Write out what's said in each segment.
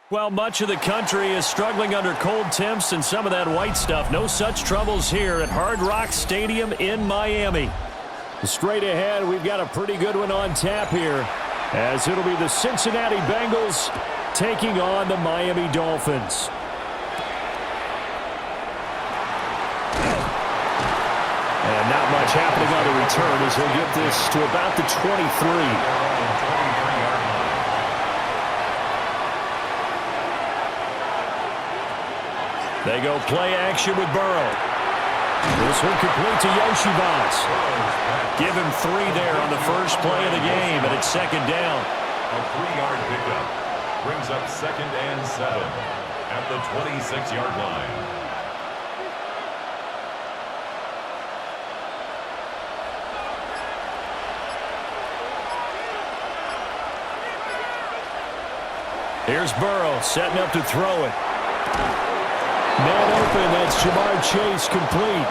Well, much of the country is struggling under cold temps and some of that white stuff. No such troubles here at Hard Rock Stadium in Miami. Straight ahead, we've got a pretty good one on tap here, as it'll be the Cincinnati Bengals taking on the Miami Dolphins. And not much happening on the return as he'll get this to about the 23. They go play action with Burrow. This one complete to Ewers. Give him 3 there on the first play of the game, and it's second down. A 3-yard pickup brings up 2nd and 7 at the 26-yard line. Here's Burrow setting up to throw it. Man open, that's Jamar Chase complete.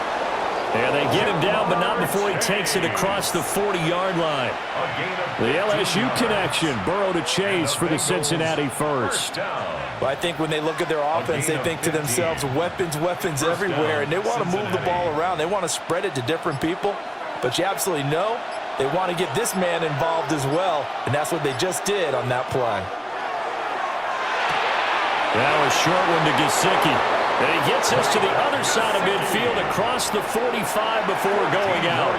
And they get him down, but not before he takes it across the 40-yard line. The LSU connection, Burrow to Chase for the Cincinnati first. Well, I think when they look at their offense, they think to themselves, weapons, weapons everywhere, and they want to move the ball around. They want to spread it to different people, but you absolutely know they want to get this man involved as well, and that's what they just did on that play. That was a short one to Gesicki. And he gets us to the other side of midfield across the 45 before going out.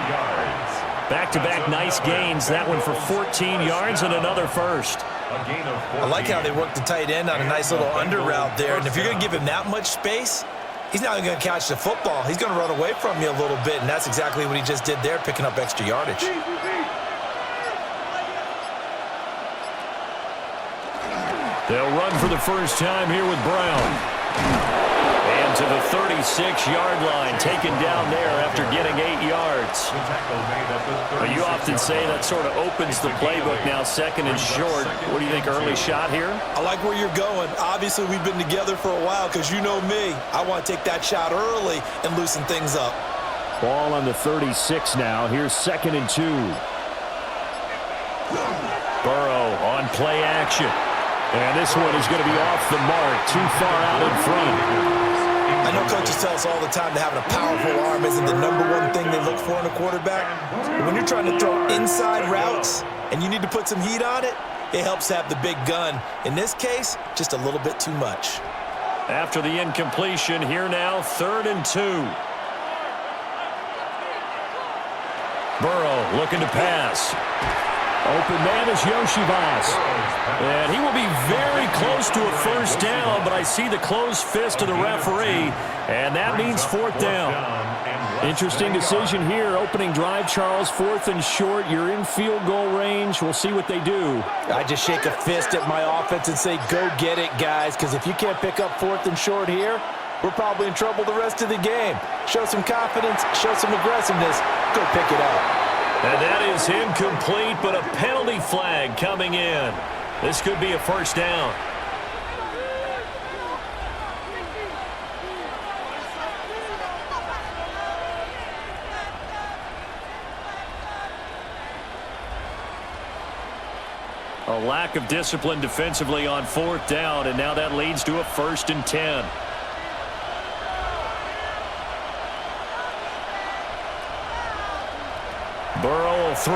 Back-to-back nice gains. That one for 14 yards and another first. I like how they work the tight end on a nice little under route there. And if you're going to give him that much space, he's not going to catch the football. He's going to run away from you a little bit, and that's exactly what he just did there, picking up extra yardage. They'll run for the first time here with Brown. And to the 36-yard line, taken down there after getting 8 yards. Well, you often say that sort of opens the playbook now, 2nd and short. What do you think, early shot here? I like where you're going. Obviously, we've been together for a while because you know me. I want to take that shot early and loosen things up. Ball on the 36 now. Here's 2nd and 2. Burrow on play action. And this one is going to be off the mark, too far out in front. I know coaches tell us all the time that having a powerful arm isn't the #1 thing they look for in a quarterback. But when you're trying to throw inside routes and you need to put some heat on it, it helps have the big gun. In this case, just a little bit too much. After the incompletion, here now, 3rd and 2. Burrow looking to pass. Open man is Ewers. And he will be very close to a first down, but I see the closed fist of the referee, and that means 4th down. Interesting decision here. Opening drive, Charles, 4th and short. You're in field goal range. We'll see what they do. I just shake a fist at my offense and say, go get it, guys, because if you can't pick up 4th and short here, we're probably in trouble the rest of the game. Show some confidence, show some aggressiveness, go pick it up. And that is incomplete, but a penalty flag coming in. This could be a first down. A lack of discipline defensively on 4th down, and now that leads to a 1st and 10. Burrow will throw.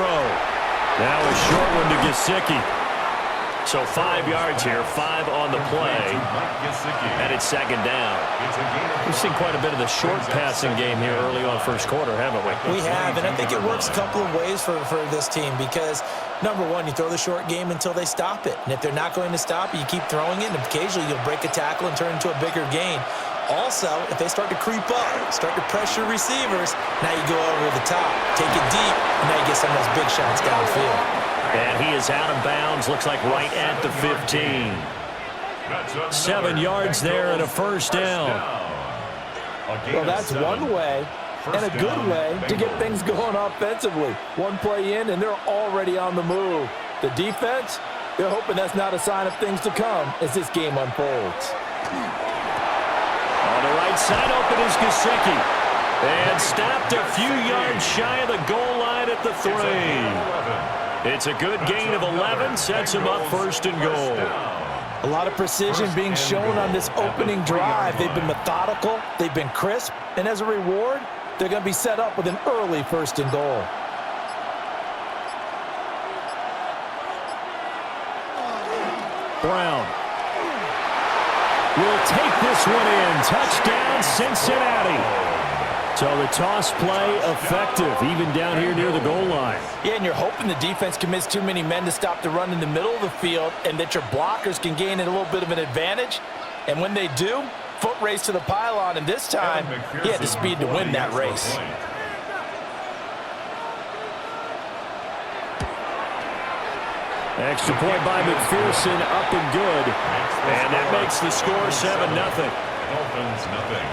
Now a short one to Gesicki. So 5 yards here, 5 on the play, and it's 2nd down. We've seen quite a bit of the short passing game here early on first quarter, haven't we? We have, and I think it works a couple of ways for this team because, #1, you throw the short game until they stop it. And if they're not going to stop it, you keep throwing it, and occasionally you'll break a tackle and turn it into a bigger gain. Also, if they start to creep up, start to pressure receivers, now you go over the top, take it deep, and now you get some of those big shots downfield. And he is out of bounds, looks like right at the 15. 7 yards there and a first down. Well, that's one way and a good way to get things going offensively. One play in, and they're already on the move. The defense, they're hoping that's not a sign of things to come as this game unfolds. On the right side, open is Gesicki. And stopped a few yards shy of the goal line at the 3. It's a good gain of 11, sets him up 1st and goal. A lot of precision being shown on this opening drive. They've been methodical, they've been crisp, and as a reward, they're going to be set up with an early 1st and goal. Brown will take this one in. Touchdown, Cincinnati. So the toss play effective, even down here near the goal line. Yeah, and you're hoping the defense commits too many men to stop the run in the middle of the field and that your blockers can gain a little bit of an advantage. And when they do, foot race to the pylon, and this time he had the speed to win that race. Extra point by McPherson, up and good. And that makes the score 7-0. Dolphins nothing.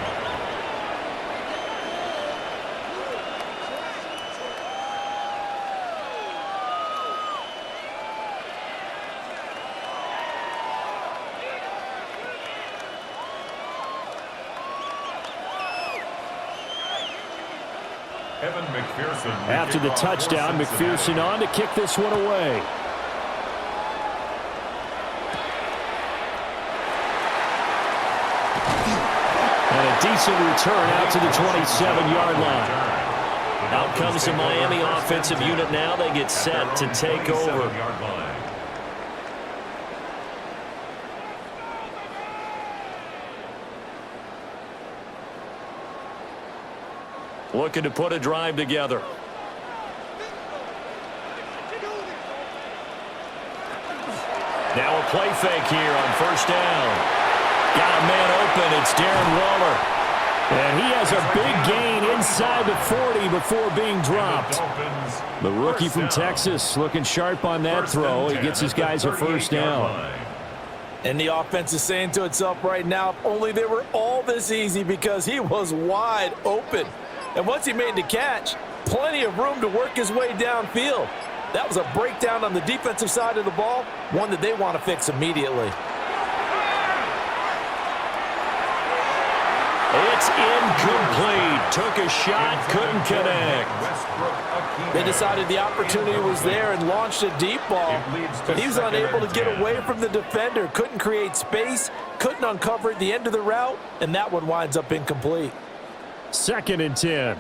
After the touchdown, McPherson on to kick this one away. And a decent return out to the 27-yard line. Out comes the Miami offensive unit now. They get set to take over. Looking to put a drive together. Now a play fake here on 1st down. Got a man open. It's Darren Waller. And he has a big gain inside the 40 before being dropped. The rookie from Texas looking sharp on that throw. He gets his guys a 1st down. And the offense is saying to itself right now, if only they were all this easy, because he was wide open. And once he made the catch, plenty of room to work his way downfield. That was a breakdown on the defensive side of the ball, one that they want to fix immediately. It's incomplete. Took a shot, couldn't connect. They decided the opportunity was there and launched a deep ball, but he was unable to get away from the defender, couldn't create space, couldn't uncover at the end of the route, and that one winds up incomplete. 2nd and 10.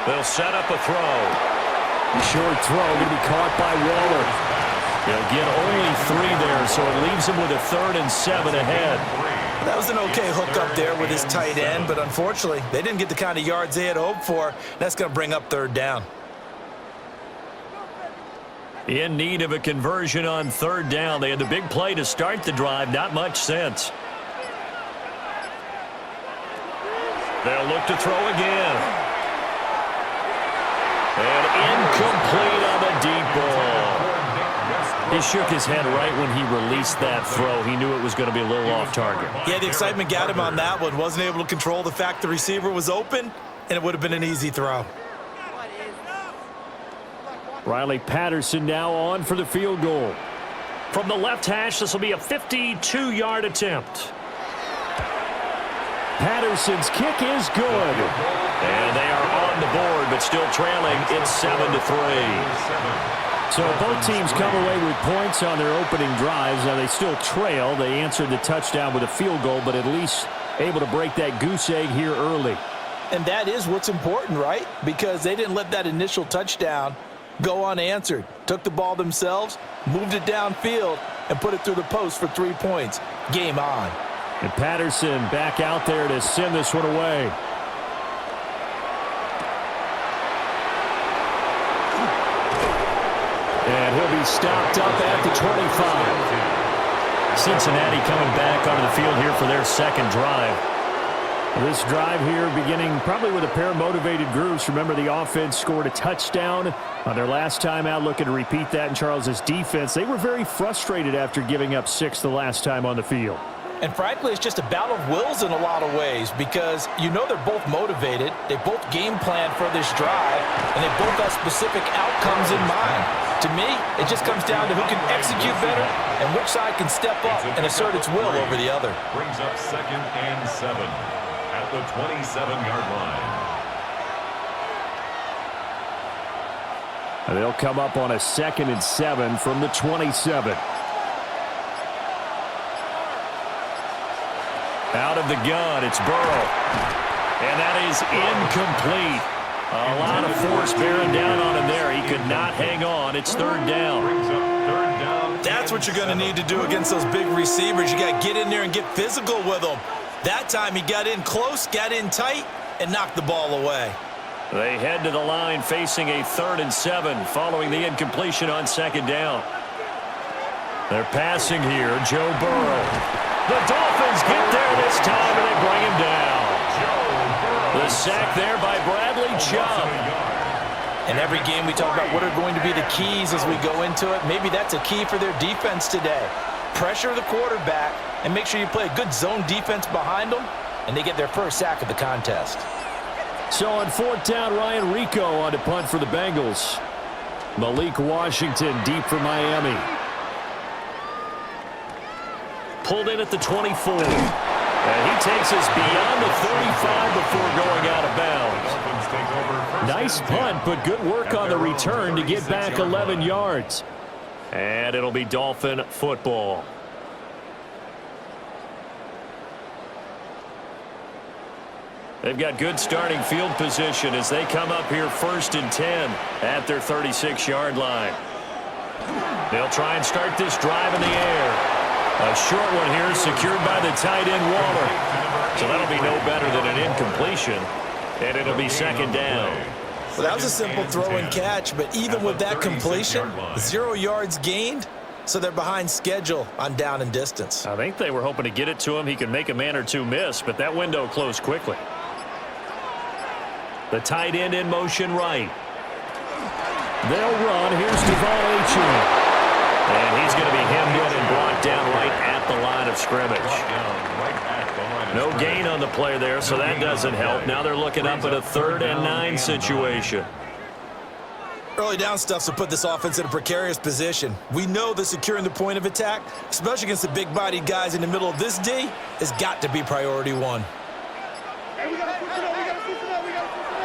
They'll set up a throw. Short throw going to be caught by Waller. They'll get only 3 there, so it leaves him with a 3rd and 7 ahead. That was an okay hook up there with his tight end, but unfortunately, they didn't get the kind of yards they had hoped for. That's going to bring up 3rd down. In need of a conversion on 3rd down. They had the big play to start the drive. Not much sense. They'll look to throw again. And incomplete on the deep ball. He shook his head right when he released that throw. He knew it was going to be a little off target. Yeah, the excitement got him on that one. Wasn't able to control the fact the receiver was open, and it would have been an easy throw. Riley Patterson now on for the field goal. From the left hash, this will be a 52-yard attempt. Patterson's kick is good. And they are on the board, but still trailing. It's 7-3. So both teams come away with points on their opening drives. Now they still trail. They answered the touchdown with a field goal, but at least able to break that goose egg here early. And that is what's important, right? Because they didn't let that initial touchdown go unanswered. Took the ball themselves, moved it downfield, and put it through the post for 3 points. Game on. And Patterson back out there to send this one away. And he'll be stopped up at the 25. Cincinnati coming back onto the field here for their 2nd drive. This drive here beginning probably with a pair of motivated groups. Remember, the offense scored a touchdown on their last time out, looking to repeat that in Charles's defense. They were very frustrated after giving up 6 the last time on the field. And frankly, it's just a battle of wills in a lot of ways, because you know they're both motivated, they both game plan for this drive, and they both have specific outcomes in mind. To me, it just comes down to who can execute better and which side can step up and assert its will over the other. Brings up 2nd and 7 at the 27-yard line. And they'll come up on a 2nd and 7 from the 27. Out of the gun, it's Burrow. And that is incomplete. A lot of force bearing down on him there. He could not hang on. It's 3rd down. That's what you're going to need to do against those big receivers. You got to get in there and get physical with them. That time he got in close, got in tight, and knocked the ball away. They head to the line facing a 3rd and 7 following the incompletion on 2nd down. They're passing here. Joe Burrow. The Dolphins get there this time, and they bring him down. The sack there by Bradley Chubb. In every game we talk about what are going to be the keys as we go into it. Maybe that's a key for their defense today. Pressure the quarterback and make sure you play a good zone defense behind them, and they get their first sack of the contest. So on 4th down, Ryan Rico on to punt for the Bengals. Malik Washington deep for Miami. Pulled in at the 24. And he takes us beyond the 35 before going out of bounds. Nice punt, but good work on the return to get back 11 yards. And it'll be Dolphin football. They've got good starting field position as they come up here 1st and 10 at their 36-yard line. They'll try and start this drive in the air. A short one here secured by the tight end Waller. So that'll be no better than an incompletion. And it'll be 2nd down. Well, that was a simple throw and catch, but even with that completion, 0 yards gained, so they're behind schedule on down and distance. I think they were hoping to get it to him. He could make a man or two miss, but that window closed quickly. The tight end in motion right. They'll run. Here's Devon Achane. And he's going to be hemmed in and brought down right at the line of scrimmage. No gain on the play there, so that doesn't help. Now they're looking up at a 3rd and 9 situation. Early down stuff to put this offense in a precarious position. We know that securing the point of attack, especially against the big-bodied guys in the middle of this D, has got to be priority 1.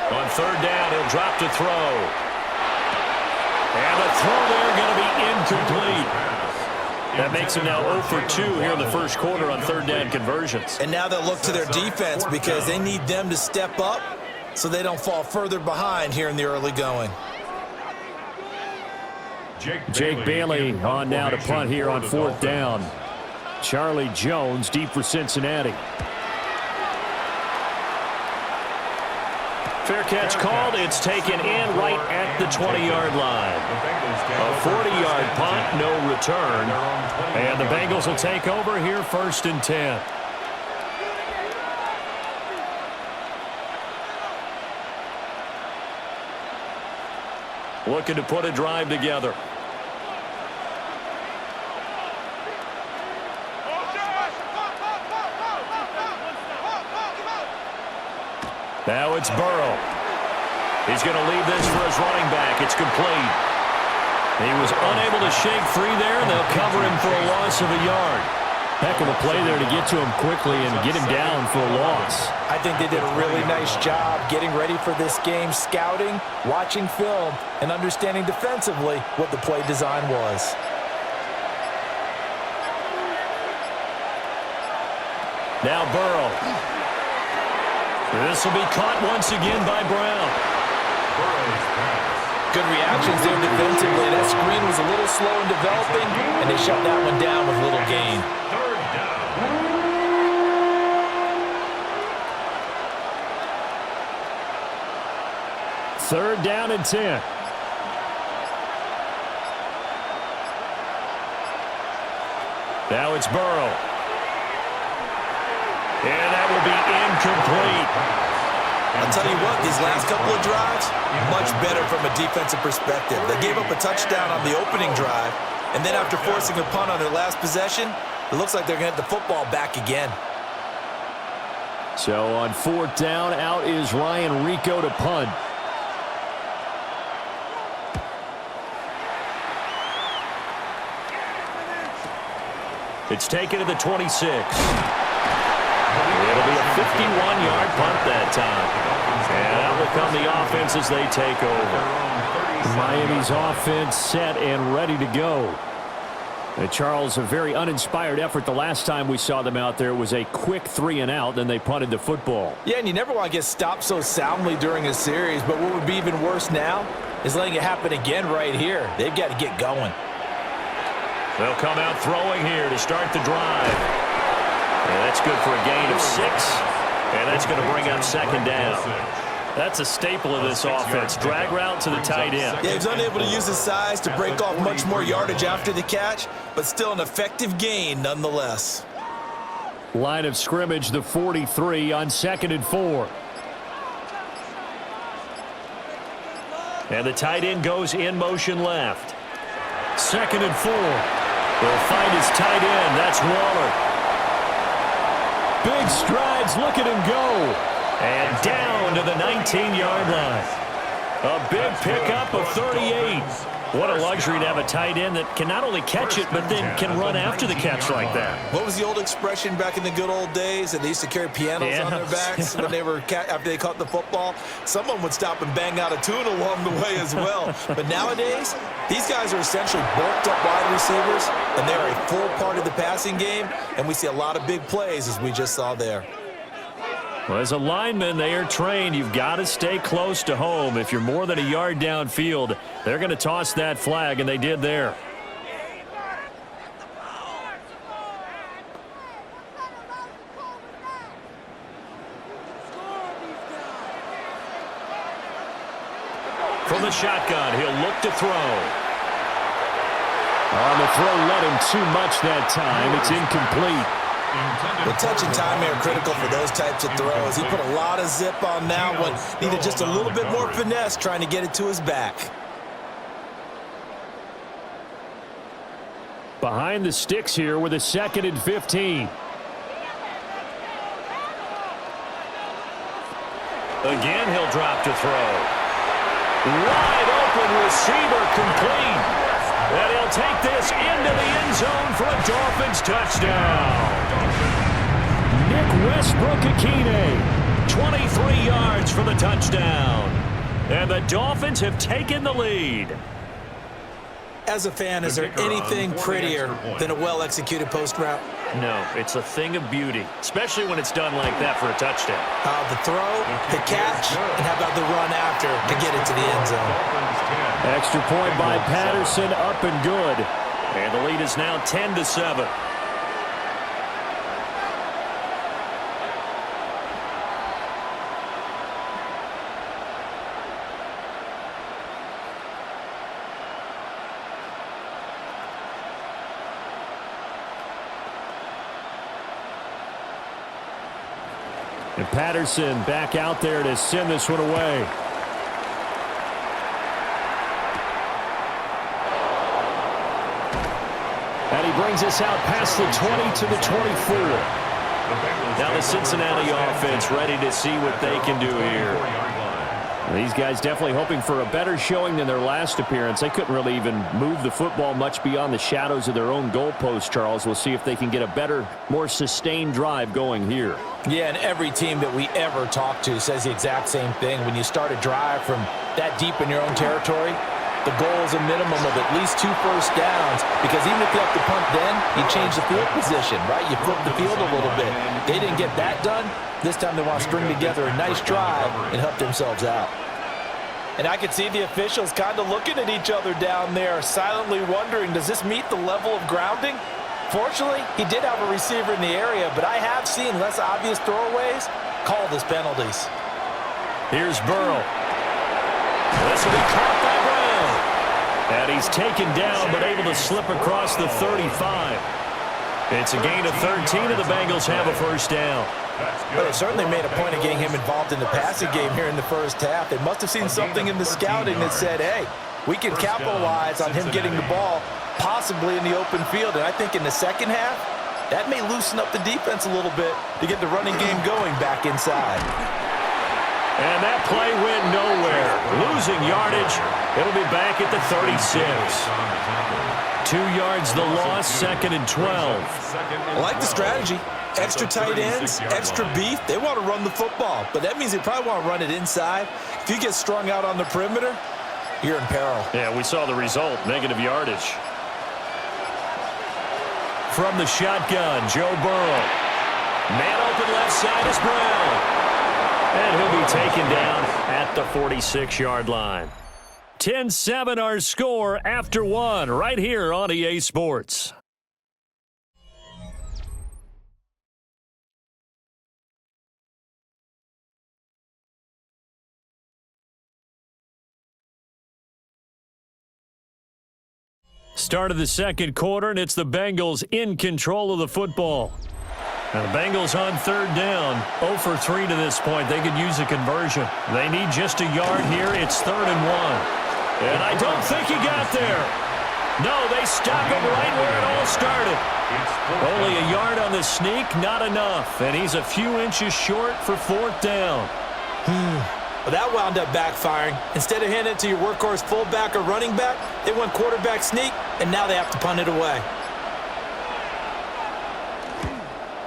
On 3rd down, he'll drop to throw. And the throw there going to be incomplete. That makes him now 0 for 2 here in the first quarter on 3rd down conversions. And now they'll look to their defense because they need them to step up so they don't fall further behind here in the early going. Jake Bailey on now to punt here on 4th down. Charlie Jones deep for Cincinnati. Fair catch called. It's taken in right at the 20-yard line. A 40-yard punt, no return. And the Bengals will take over here 1st and 10. Looking to put a drive together. Now it's Burrow. He's going to leave this for his running back. It's complete. He was unable to shake free there, and they'll cover him for a loss of a yard. Heck of a play there to get to him quickly and get him down for a loss. I think they did a really nice job getting ready for this game, scouting, watching film, and understanding defensively what the play design was. Now Burrow. This will be caught once again by Brown. Good reactions there defensively. That screen was a little slow in developing, and they shut that one down with little gain. Third down and 10. Now it's Burrow. And that will be incomplete. I'll tell you what, these last couple of drives, much better from a defensive perspective. They gave up a touchdown on the opening drive, and then after forcing a punt on their last possession, it looks like they're going to get the football back again. So on fourth down, out is Ryan Rico to punt. It's taken to the 26. It'll be a 51-yard punt that time. And that will come the offense as they take over. Miami's offense set and ready to go. Charles, a very uninspired effort the last time we saw them out there. It was a quick 3-and-out, then they punted the football. Yeah, and you never want to get stopped so soundly during a series, but what would be even worse now is letting it happen again right here. They've got to get going. They'll come out throwing here to start the drive. And that's good for a gain of 6, and that's going to bring up second down. That's a staple of this offense. Drag route to the tight end. Yeah, he's unable to use his size to break off much more yardage after the catch, but still an effective gain nonetheless. Line of scrimmage, the 43 on 2nd and 4. And the tight end goes in motion left. 2nd and 4. They'll find his tight end. That's Waller. Big strides. Look at him go. And down to the 19-yard line. A big pickup of 38. What a luxury to have a tight end that can not only catch it, but then can run after the catch like that. What was the old expression back in the good old days? That they used to carry pianos on their backs when they were after they caught the football. Someone would stop and bang out a tune along the way as well. But nowadays, these guys are essentially bulked up wide receivers, and they're a full part of the passing game, and we see a lot of big plays as we just saw there. Well, as a lineman, they are trained. You've got to stay close to home. If you're more than a yard downfield, they're going to toss that flag, and they did there. From the shotgun, he'll look to throw. On the throw, let him too much that time. It's incomplete. The touch and timing are critical for those types of throws. He put a lot of zip on that one. Needed just a little bit more finesse trying to get it to his back. Behind the sticks here with a 2nd and 15. Again, he'll drop to throw. Wide open receiver complete. And he'll take this into the end zone for a Dolphins touchdown. Nick Westbrook-Akine, 23 yards for the touchdown. And the Dolphins have taken the lead. As a fan, is there anything prettier than a well-executed post route? No, it's a thing of beauty, especially when it's done like that for a touchdown. The throw, the catch, and how about the run after to get it to the end zone? Extra point by Patterson, up and good. And the lead is now 10-7. And Patterson back out there to send this one away. And he brings us out past the 20 to the 24. Now the Cincinnati offense ready to see what they can do here. These guys definitely hoping for a better showing than their last appearance. They couldn't really even move the football much beyond the shadows of their own goalpost, Charles. We'll see if they can get a better, more sustained drive going here. Yeah, and every team that we ever talk to says the exact same thing. When you start a drive from that deep in your own territory, the goal is a minimum of at least 2 first downs, because even if you have to punt then, you change the field position, right? You flip the field a little bit. They didn't get that done. This time they want to string together a nice drive and help themselves out. And I could see the officials kind of looking at each other down there, silently wondering, does this meet the level of grounding? Fortunately, he did have a receiver in the area, but I have seen less obvious throwaways called as penalties. Here's Burrow. This will be caught by Brown. And he's taken down, but able to slip across the 35. It's a gain of 13, and the Bengals have a first down. Well, they certainly made a point of getting him involved in the passing game here in the first half. They must have seen something in the scouting that said, hey, we can capitalize on him getting the ball, possibly in the open field. And I think in the second half, that may loosen up the defense a little bit to get the running game going back inside. And that play went nowhere. Losing yardage. It'll be back at the 36. 2 yards the loss, 2nd and 12. I like the strategy. Extra tight ends, extra beef. They want to run the football, but that means they probably want to run it inside. If you get strung out on the perimeter, you're in peril. Yeah, we saw the result, negative yardage. From the shotgun, Joe Burrow. Man open left side is Brown. And he'll be taken down at the 46-yard line. 10-7 our score after one right here on EA Sports. Start of the second quarter, and it's the Bengals in control of the football. Now the Bengals on third down, 0 for 3 to this point. They could use a conversion. They need just a yard here. It's 3rd and 1. And I don't think he got there. No, they stop him right where it all started. Only a yard on the sneak, not enough. And he's a few inches short for 4th down. Well, that wound up backfiring. Instead of handing it to your workhorse fullback or running back, they went quarterback sneak, and now they have to punt it away.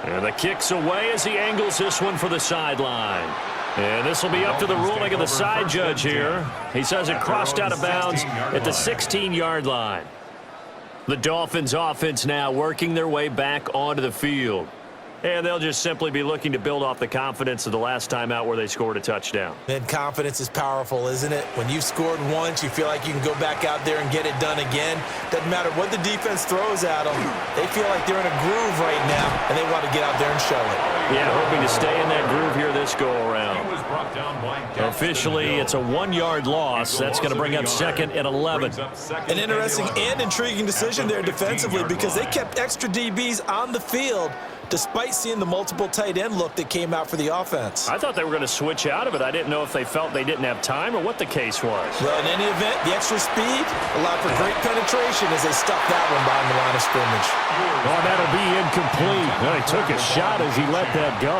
And the kick's away as he angles this one for the sideline. And this will be up to the ruling of the side judge here. He says it crossed out of bounds at the 16-yard line. The Dolphins offense now working their way back onto the field. And they'll just simply be looking to build off the confidence of the last time out where they scored a touchdown. And confidence is powerful, isn't it? When you've scored once, you feel like you can go back out there and get it done again. Doesn't matter what the defense throws at them. They feel like they're in a groove right now, and they want to get out there and show it. Yeah, hoping to stay in that groove here this go-around. Officially, it's a 1-yard loss. That's going to bring up 2nd and 11. An interesting and intriguing decision there defensively because they kept extra DBs on the field despite seeing the multiple tight end look that came out for the offense. I thought they were going to switch out of it. I didn't know if they felt they didn't have time or what the case was. Well, in any event, the extra speed allowed for great penetration as they stuffed that one behind the line of scrimmage. Oh, that'll be incomplete. Well, he took a shot as he let that go,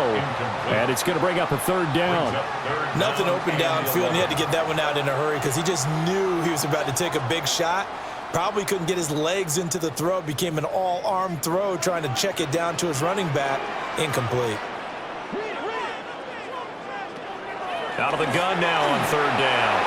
and it's going to bring up a 3rd down. Nothing open downfield, and he had to get that one out in a hurry because he just knew he was about to take a big shot. Probably couldn't get his legs into the throw. Became an all-arm throw trying to check it down to his running back. Incomplete. Out of the gun now on 3rd down.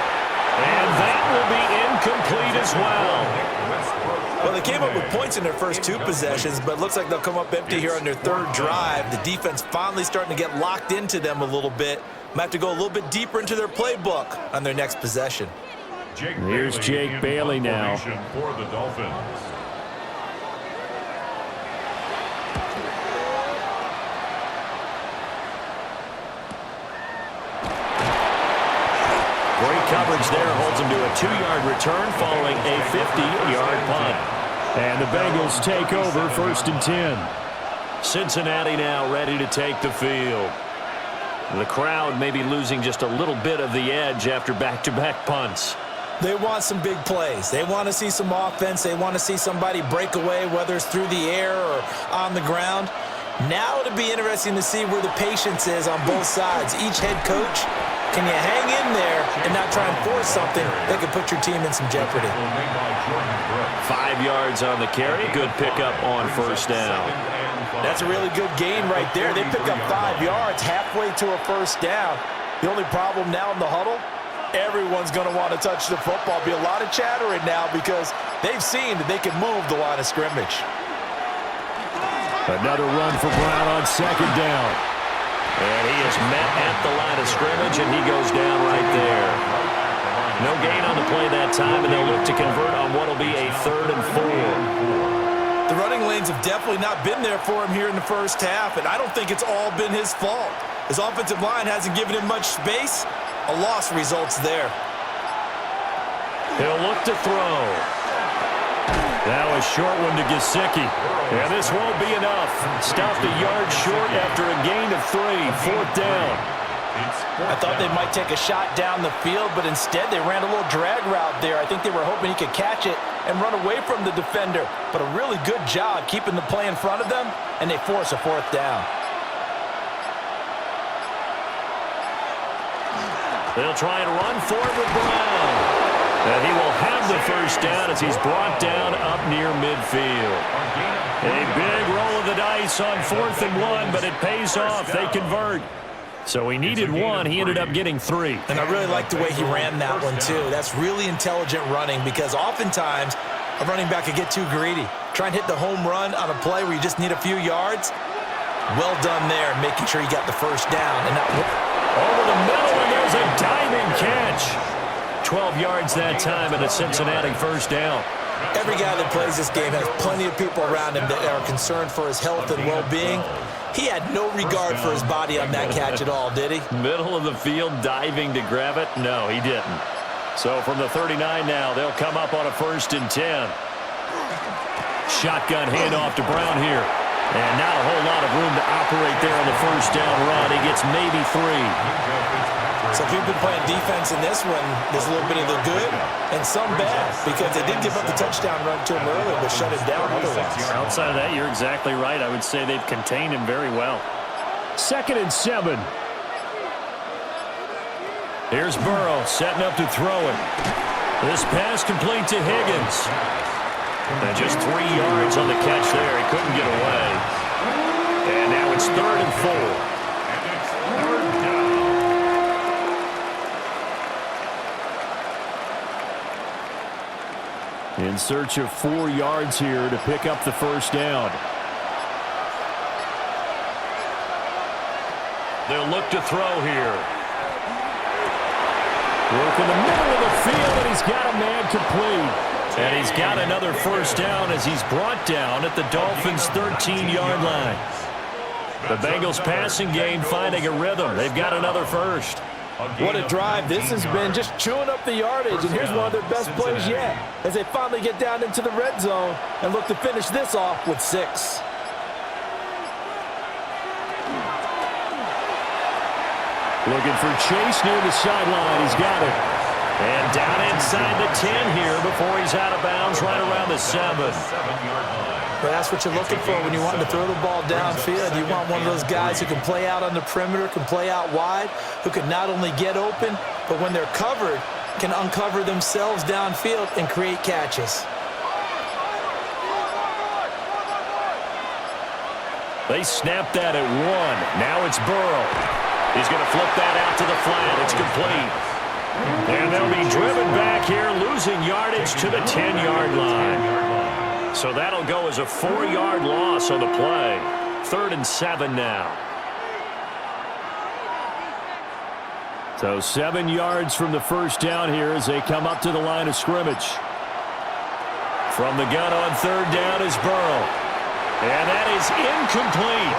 And that will be incomplete as well. Well, they came up with points in their first 2 possessions, but it looks like they'll come up empty here on their 3rd drive. The defense finally starting to get locked into them a little bit. Might have to go a little bit deeper into their playbook on their next possession. Here's Jake Bailey now. For the Dolphins. Great coverage there, holds him to a 2-yard return following a 50-yard punt. And the Bengals take over 1st and 10. Cincinnati now ready to take the field. The crowd may be losing just a little bit of the edge after back-to-back punts. They want some big plays. They want to see some offense. They want to see somebody break away, whether it's through the air or on the ground. Now it'll be interesting to see where the patience is on both sides. Each head coach, can you hang in there and not try and force something that could put your team in some jeopardy? 5 yards on the carry. Good pickup on 1st down. That's a really good gain right there. They pick up 5 yards halfway to a 1st down. The only problem now in the huddle, everyone's going to want to touch the football. Be a lot of chattering now because they've seen that they can move the line of scrimmage. Another run for Brown on 2nd down. And he is met at the line of scrimmage, and he goes down right there. No gain on the play that time, and they'll look to convert on what will be a 3rd and 4. The running lanes have definitely not been there for him here in the first half, and I don't think it's all been his fault. His offensive line hasn't given him much space. A loss results there. He'll look to throw. Now a short one to Gesicki. And this won't be enough. Stopped a yard short after a gain of 3. 4th down. I thought they might take a shot down the field, but instead they ran a little drag route there. I think they were hoping he could catch it and run away from the defender. But a really good job keeping the play in front of them, and they force a 4th down. They'll try and run for it with Brown. And he will have the 1st down as he's brought down up near midfield. A big roll of the dice on 4th and 1, but it pays off. They convert. So he needed one. He ended up getting 3. And I really like the way he ran that one, too. That's really intelligent running because oftentimes a running back could get too greedy. Try and hit the home run on a play where you just need a few yards. Well done there, making sure you got the first down. And that over the middle, and there's a diving catch. 12 yards that time, and a Cincinnati first down. Every guy that plays this game has plenty of people around him that are concerned for his health and well-being. He had no regard for his body on that catch at all, did he? Middle of the field, diving to grab it? No, he didn't. So from the 39 now, they'll come up on a 1st and 10. Shotgun handoff to Brown here. And not a whole lot of room to operate there on the first down run. He gets maybe 3. So if you've been playing defense in this one, there's a little bit of the good and some bad because they did give up the touchdown run to him earlier but shut it down otherwise. Outside of that, you're exactly right. I would say they've contained him very well. 2nd and 7. Here's Burrow setting up to throw it. This pass complete to Higgins. And just 3 yards on the catch there. He couldn't get away. And now it's 3rd and 4. In search of 4 yards here to pick up the first down. They'll look to throw here. Work in the middle of the field, and he's got a man complete. And he's got another first down as he's brought down at the Dolphins' 13-yard line. The Bengals passing game finding a rhythm. They've got another first. What a drive this has been, just chewing up the yardage, and here's one of their best plays yet as they finally get down into the red zone and look to finish this off with 6. Looking for Chase near the sideline. He's got it. And down inside the 10 here before he's out of bounds right around the 7. But that's what you're looking for when you want to throw the ball downfield. You want one of those guys who can play out on the perimeter, can play out wide, who can not only get open, but when they're covered, can uncover themselves downfield and create catches. They snapped that at 1. Now it's Burrow. He's going to flip that out to the flat. It's complete. And they'll be driven back here, losing yardage to the 10-yard line. So that'll go as a 4-yard loss on the play. 3rd and 7 now. So 7 yards from the first down here as they come up to the line of scrimmage. From the gun on 3rd down is Burrow. And that is incomplete.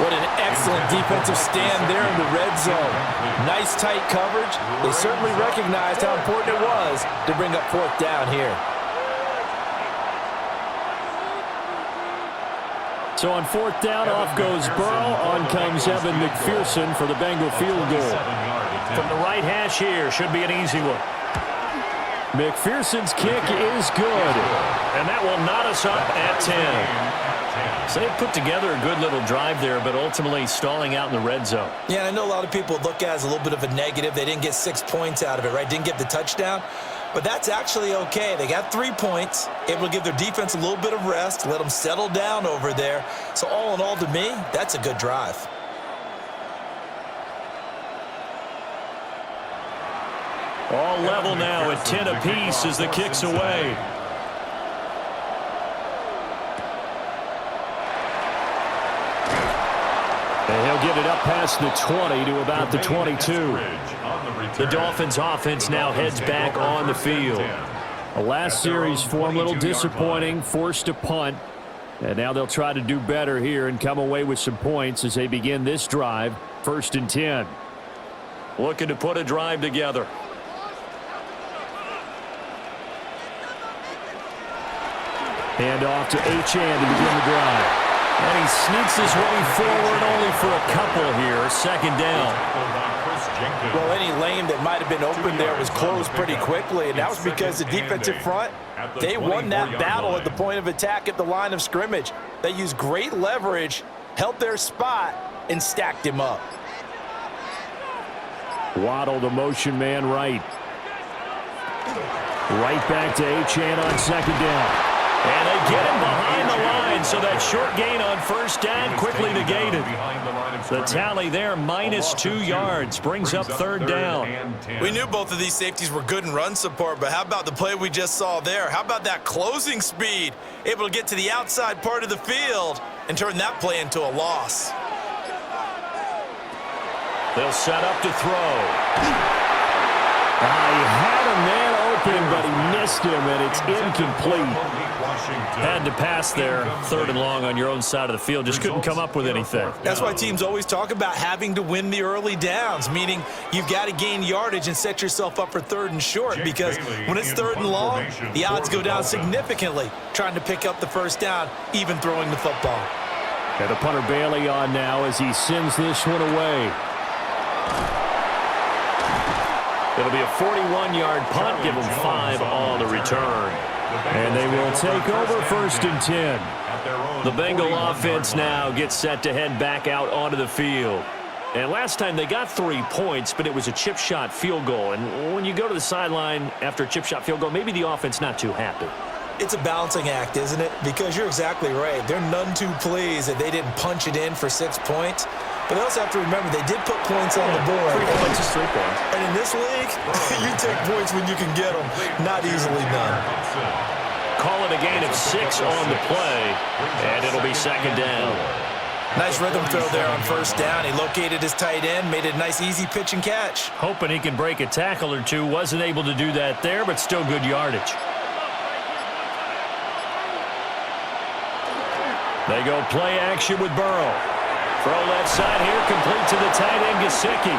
What an excellent defensive stand there in the red zone. Nice tight coverage. They certainly recognized how important it was to bring up 4th down here. So on 4th down, off goes Burrow. On comes Evan McPherson for the Bengal field goal. From the right hash here, should be an easy one. McPherson's kick is good. And that will knot us up at 10. So they put together a good little drive there, but ultimately stalling out in the red zone. Yeah, I know a lot of people look at it as a little bit of a negative. They didn't get 6 points out of it, right? Didn't get the touchdown. But that's actually okay. They got 3 points, able to give their defense a little bit of rest, let them settle down over there. So all in all, to me, that's a good drive. All level now at 10 apiece as the kick's away. And he'll get it up past the 20 to about the 22. The Dolphins offense now heads back on the field. The last series for them a little disappointing, forced a punt. And now they'll try to do better here and come away with some points as they begin this drive. 1st and 10. Looking to put a drive together. Hand off to Achane to begin the drive. And he sneaks his way forward only for a couple here. 2nd down. Well, any lane that might have been open there was closed pretty quickly, and that was because the defensive front, they won that battle at the point of attack at the line of scrimmage. They used great leverage, held their spot, and stacked him up. Waddle, the motion man right. Right back to Achane on 2nd down. And they get him behind the line, so that short gain on first down quickly negated. The tally there, -2 yards, brings up third down. We knew both of these safeties were good in run support, but how about the play we just saw there? How about that closing speed? Able to get to the outside part of the field and turn that play into a loss. They'll set up to throw. He had a man open, but he missed him, and it's incomplete. Had to pass there, 3rd and long on your own side of the field. Just couldn't come up with anything. That's why teams always talk about having to win the early downs, meaning you've got to gain yardage and set yourself up for 3rd and short, because when it's 3rd and long, the odds go down significantly trying to pick up the first down, even throwing the football. And the punter Bailey on now as he sends this one away. It'll be a 41-yard punt, give them 5 on the return. And they will take over 1st and 10. The Bengal offense now gets set to head back out onto the field. And last time they got 3 points, but it was a chip shot field goal. And when you go to the sideline after a chip shot field goal, maybe the offense not too happy. It's a balancing act, isn't it? Because you're exactly right. They're none too pleased that they didn't punch it in for 6 points. But they also have to remember they did put points on the board. 3 points is 3 points. And in this league, you take points when you can get them. Not easily done. Call it a gain of 6 on the play, and it'll be 2nd down. Nice rhythm throw there on 1st down. He located his tight end, made it a nice easy pitch and catch. Hoping he can break a tackle or two. Wasn't able to do that there, but still good yardage. They go play action with Burrow. Throw left side here, complete to the tight end, Gesicki.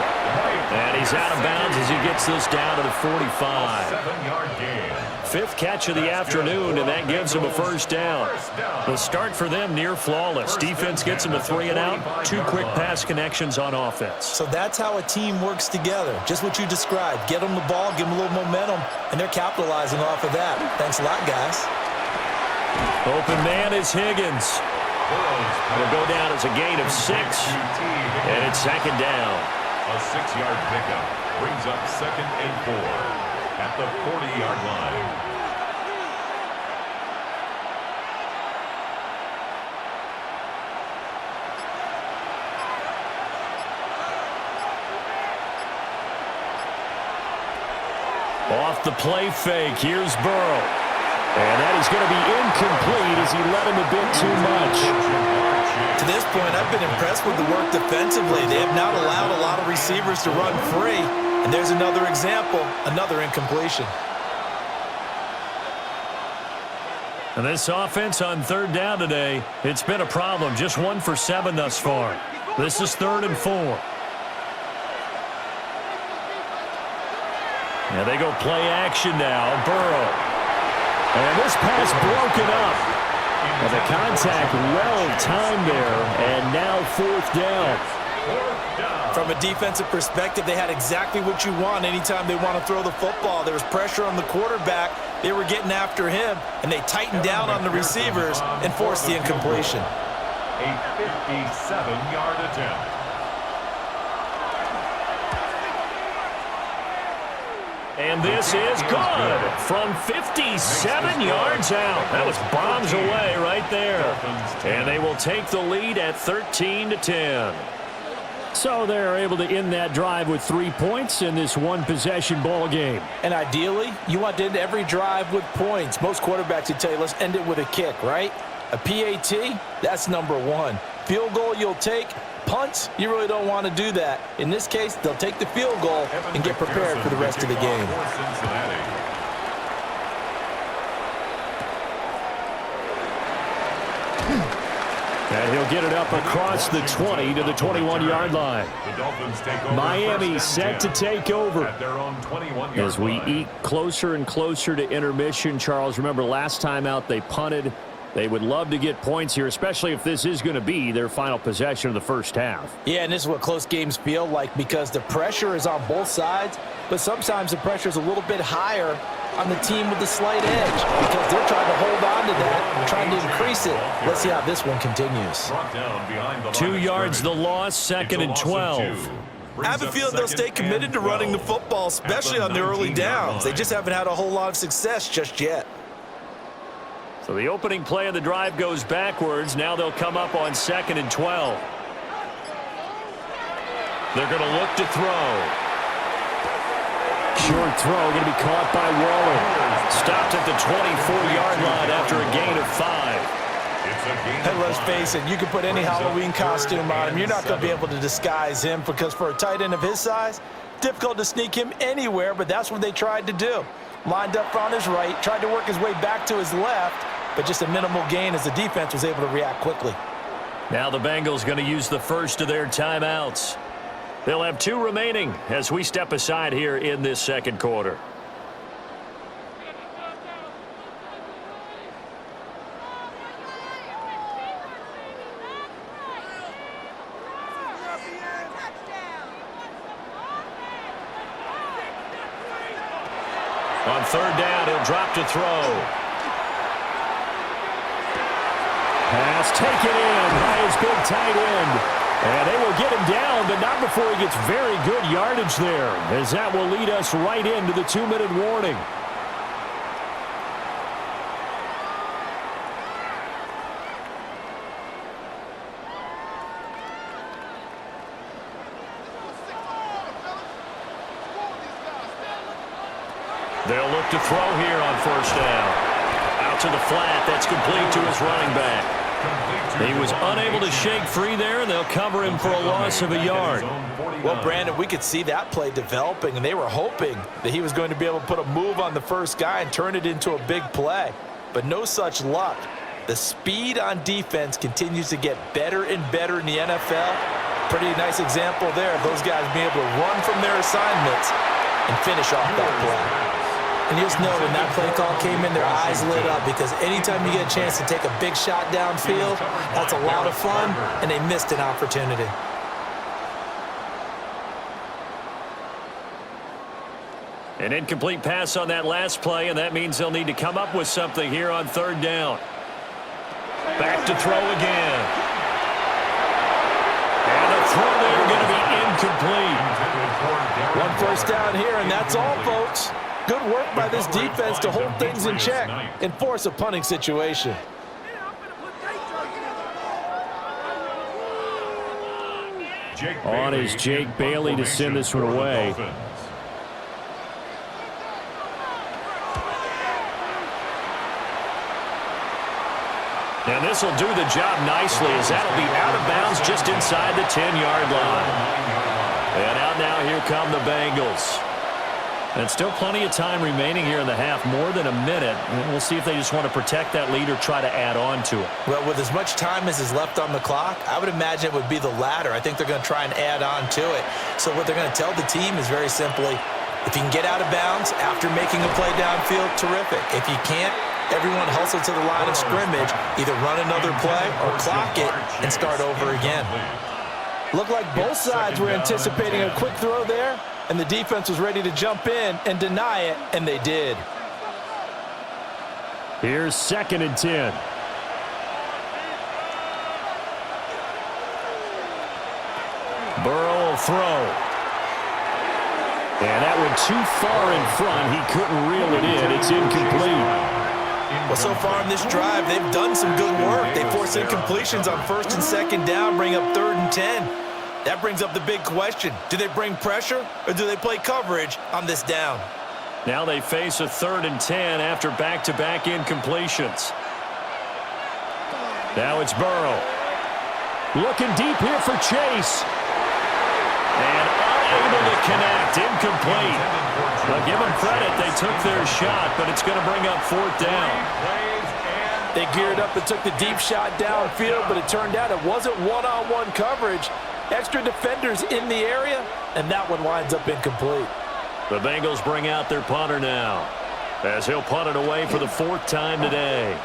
And he's out of bounds as he gets this down to the 45. 7-yard gain. 5th catch of the afternoon, and that gives him a 1st down. The start for them near flawless. Defense gets him a 3 and out, 2 quick pass connections on offense. So that's how a team works together. Just what you described. Get them the ball, give them a little momentum, and they're capitalizing off of that. Thanks a lot, guys. Open man is Higgins. It'll go down as a gain of 6, and it's 2nd down. A 6-yard pickup brings up 2nd and 4 at the 40-yard line. Off the play fake, here's Burrow. And that is going to be incomplete as he let him a bit too much. To this point, I've been impressed with the work defensively. They have not allowed a lot of receivers to run free. And there's another example, another incompletion. And this offense on 3rd down today, it's been a problem. Just 1 for 7 thus far. This is 3rd and 4. And they go play action now. Burrow. And this pass broken up. And the contact well timed there. And now 4th down. From a defensive perspective, they had exactly what you want anytime they want to throw the football. There was pressure on the quarterback. They were getting after him, and they tightened down on the receivers and forced the incompletion. A 57-yard attempt. And this is good from 57 yards out. That was bombs away right there. And they will take the lead at 13-10. So they're able to end that drive with 3 points in this one-possession ball game. And ideally, you want to end every drive with points. Most quarterbacks would tell you, let's end it with a kick, right? A PAT, that's number 1. Field goal you'll take. Punts, you really don't want to do that. In this case, they'll take the field goal and get prepared for the rest of the game. And he'll get it up across the 20 to the 21-yard line. Miami set to take over. As we eke closer and closer to intermission, Charles, remember last time out they punted. They would love to get points here, especially if this is going to be their final possession of the first half. Yeah, and this is what close games feel like because the pressure is on both sides, but sometimes the pressure is a little bit higher on the team with the slight edge because they're trying to hold on to that, trying to increase it. Let's see how this one continues. 2 yards the loss, 2nd and 12. I have a feeling they'll stay committed to running the football, especially on the early downs. They just haven't had a whole lot of success just yet. So the opening play of the drive goes backwards. Now they'll come up on 2nd and 12. They're going to look to throw. Short throw going to be caught by Waller. Stopped at the 24-yard line after a gain of 5. And let's face it, you can put any Halloween costume on him. You're not going to be able to disguise him because for a tight end of his size, difficult to sneak him anywhere, but that's what they tried to do. Lined up on his right, tried to work his way back to his left, but just a minimal gain as the defense was able to react quickly. Now the Bengals going to use the first of their timeouts. They'll have 2 remaining as we step aside here in this second quarter. On 3rd down, he'll drop to throw. Pass taken in by his big tight end. And they will get him down, but not before he gets very good yardage there, as that will lead us right into the 2-minute warning. They'll look to throw here on 1st down. Out to the flat. That's complete to his running back. He was unable to shake free there, and they'll cover him for a loss of a yard. Well, Brandon, we could see that play developing, and they were hoping that he was going to be able to put a move on the first guy and turn it into a big play. But no such luck. The speed on defense continues to get better and better in the NFL. Pretty nice example there of those guys being able to run from their assignments and finish off that play. And you just know when that play call came in, their eyes lit up because anytime you get a chance to take a big shot downfield, that's a lot of fun, and they missed an opportunity. An incomplete pass on that last play, and that means they'll need to come up with something here on 3rd down. Back to throw again. And the throw there going to be incomplete. 1 first down here, and that's all, folks. Good work by this defense to hold things in check and force a punting situation. On is Jake Bailey to send this one away. And this will do the job nicely as that'll be out of bounds just inside the 10-yard line. And out now, here come the Bengals. And still plenty of time remaining here in the half, more than a minute. And we'll see if they just want to protect that lead or try to add on to it. Well, with as much time as is left on the clock, I would imagine it would be the latter. I think they're going to try and add on to it. So what they're going to tell the team is very simply, if you can get out of bounds after making a play downfield, terrific. If you can't, everyone hustle to the line of scrimmage, either run another play or clock it and start over again. Looked like both sides were anticipating a quick throw there, and the defense was ready to jump in and deny it, and they did. Here's 2nd and 10. Burrow will throw. And that went too far in front. He couldn't reel it in. It's incomplete. Well, so far in this drive, they've done some good work. They force incompletions on 1st and 2nd down, bring up 3rd and 10. That brings up the big question. Do they bring pressure or do they play coverage on this down? Now they face a 3rd and 10 after back-to-back incompletions. Now it's Burrow. Looking deep here for Chase. And unable to connect. Incomplete. Well, give them credit. They took their shot, but it's going to bring up 4th down. They geared up and took the deep shot downfield, but it turned out it wasn't one-on-one coverage. Extra defenders in the area, and that one winds up incomplete. The Bengals bring out their punter now, as he'll punt it away for the 4th time today.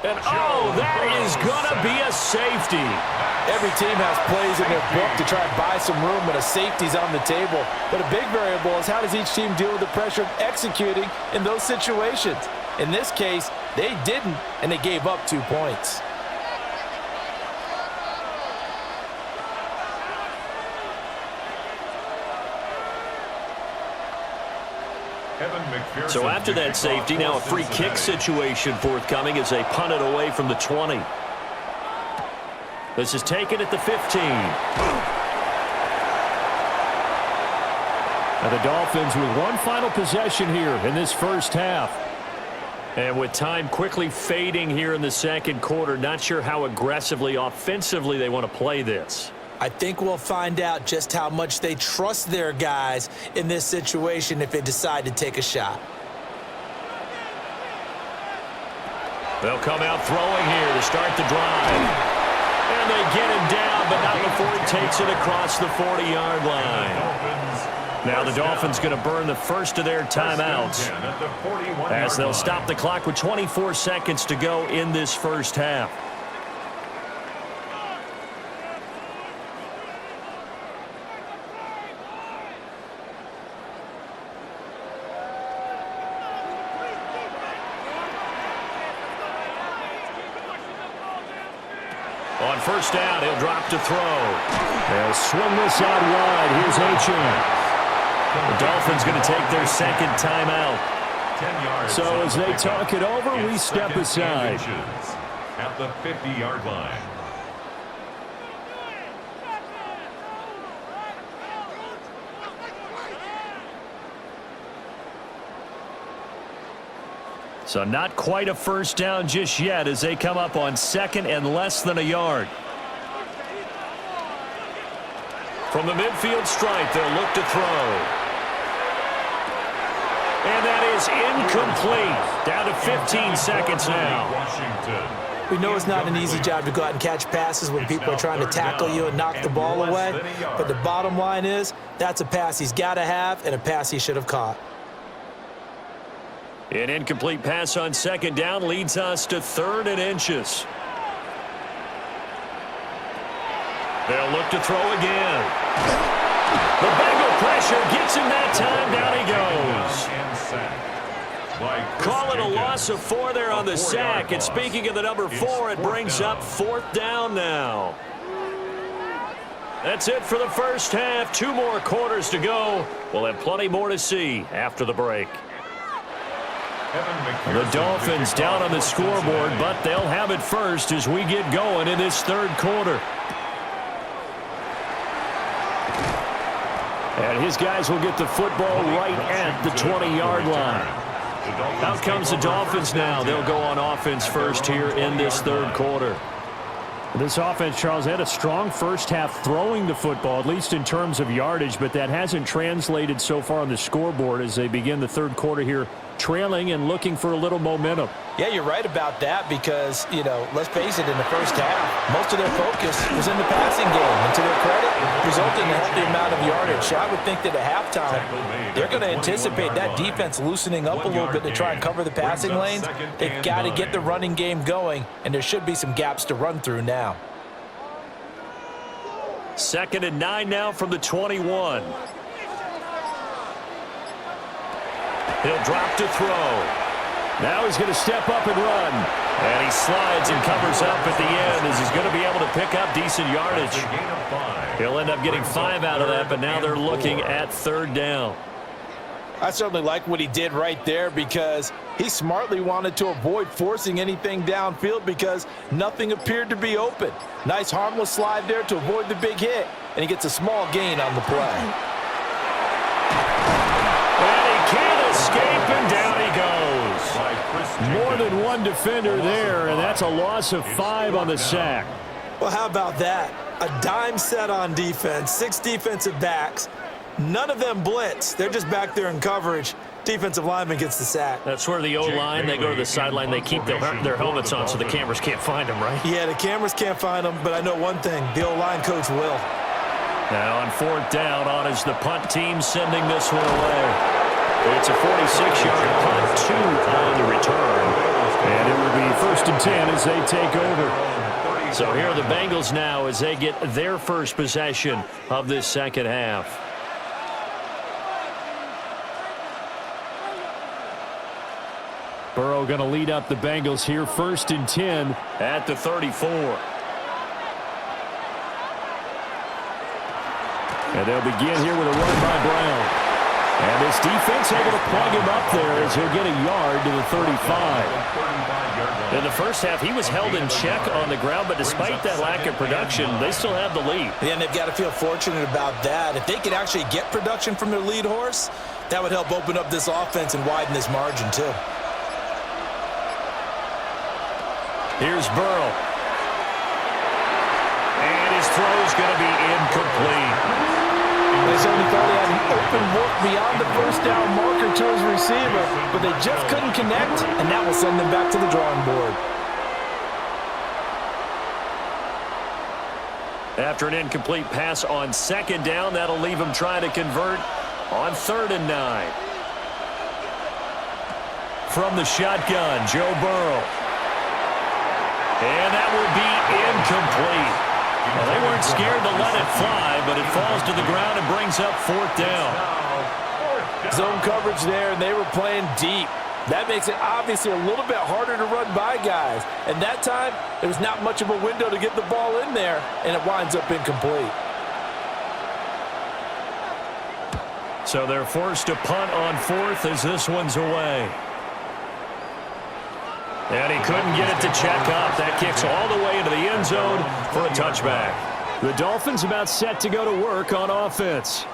And, oh, that is going to be a safety. Every team has plays in their book to try and buy some room when a safety's on the table. But a big variable is how does each team deal with the pressure of executing in those situations. In this case, they didn't, and they gave up 2 points. So after that safety, now a free kick situation forthcoming as they punt it away from the 20. This is taken at the 15. Now the Dolphins with one final possession here in this first half. And with time quickly fading here in the second quarter, not sure how aggressively, offensively they want to play this. I think we'll find out just how much they trust their guys in this situation if they decide to take a shot. They'll come out throwing here to start the drive. And they get him down, but not before he takes it across the 40-yard line. Now the Dolphins going to burn the first of their timeouts as they'll stop the clock with 24 seconds to go in this first half. On first down, he'll drop to throw. They'll swing this out wide. Here's H.M. The Dolphins going to take their second timeout. 10 yards. So as they talk it over, we step aside. At the 50-yard line. So not quite a first down just yet as they come up on second and less than a yard. From the midfield stripe, they'll look to throw. And that is incomplete. Down to 15 seconds now. Washington. We know it's not an easy job to go out and catch passes when people are trying to tackle you and knock the ball away. But the bottom line is that's a pass he's got to have and a pass he should have caught. An incomplete pass on second down leads us to 3rd and inches. They'll look to throw again. The Bengal pressure gets him that time. Down he goes. Call it a loss of 4 there on the sack. And speaking of the number 4, it brings up 4th down now. That's it for the first half. 2 more quarters to go. We'll have plenty more to see after the break. The Dolphins down on the scoreboard, but they'll have it first as we get going in this 3rd quarter. And his guys will get the football right at the 20-yard line. Out comes the Dolphins now. They'll go on offense first here in this 3rd quarter. This offense, Charles, had a strong first half throwing the football, at least in terms of yardage, but that hasn't translated so far on the scoreboard as they begin the 3rd quarter here, trailing and looking for a little momentum. Yeah, you're right about that because, you know, let's face it, in the first half, most of their focus was in the passing game. And to their credit, resulted in a healthy amount of yardage. So I would think that at halftime, they're going to anticipate that defense loosening up a little bit to try and cover the passing lanes. They've got to get the running game going, and there should be some gaps to run through now. 2nd and 9 now from the 21. He'll drop to throw. Now he's going to step up and run. And he slides and covers up at the end as he's going to be able to pick up decent yardage. He'll end up getting 5 out of that, but now they're looking at 3rd down. I certainly like what he did right there because he smartly wanted to avoid forcing anything downfield because nothing appeared to be open. Nice harmless slide there to avoid the big hit, and he gets a small gain on the play. And he can't escape, and down he goes. More than one defender there, and that's a loss of 5 on the sack. Well, how about that? A dime set on defense, 6 defensive backs. None of them blitz. They're just back there in coverage. Defensive lineman gets the sack. That's where the O-line, they go to the sideline, they keep their helmets on so the cameras can't find them, right? Yeah, the cameras can't find them, but I know one thing. The O-line coach will. Now on 4th down, on is the punt team sending this one away. It's a 46-yard punt, 2 on the return. And it will be 1st and 10 as they take over. So here are the Bengals now as they get their first possession of this second half. Burrow going to lead up the Bengals here, 1st and 10 at the 34. And they'll begin here with a run by Brown. And this defense able to plug him up there as he'll get a yard to the 35. In the first half, he was held in check on the ground, but despite that lack of production, they still have the lead. Yeah, and they've got to feel fortunate about that. If they could actually get production from their lead horse, that would help open up this offense and widen this margin too. Here's Burrow. And his throw's going to be incomplete. They certainly thought he had an open look beyond the first down marker to his receiver, but they just couldn't connect, and that will send them back to the drawing board. After an incomplete pass on 2nd down, that'll leave him trying to convert on 3rd and 9. From the shotgun, Joe Burrow. And that will be incomplete. Well, they weren't scared to let it fly, but it falls to the ground and brings up 4th down. Zone coverage there, and they were playing deep. That makes it obviously a little bit harder to run by guys. And that time, there was not much of a window to get the ball in there, and it winds up incomplete. So they're forced to punt on 4th as this one's away. And he couldn't get it to check up. That kicks all the way into the end zone for a touchback. The Dolphins about set to go to work on offense.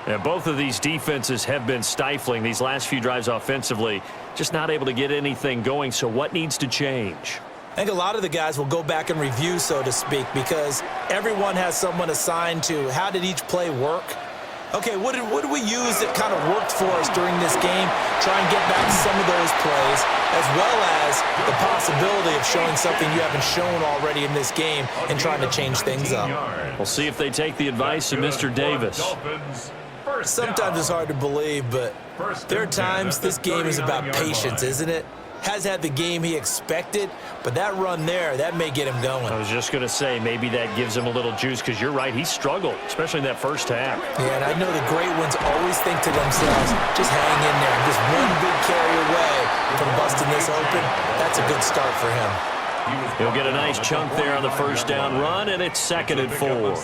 And both of these defenses have been stifling these last few drives offensively. Just not able to get anything going. So what needs to change? I think a lot of the guys will go back and review, so to speak, because everyone has someone assigned to how did each play work. Okay, what did we use that kind of worked for us during this game? Try and get back to some of those plays, as well as the possibility of showing something you haven't shown already in this game and trying to change things up. We'll see if they take the advice of Mr. Davis. Sometimes it's hard to believe, but there are times this game is about patience, isn't it? Has had the game he expected, but that run there, that may get him going. I was just going to say, maybe that gives him a little juice, because you're right, he struggled, especially in that first half. Yeah, and I know the great ones always think to themselves, just hang in there. Just one big carry away from busting this open. That's a good start for him. He'll get a nice chunk there on the first down run, and it's 2nd and 4.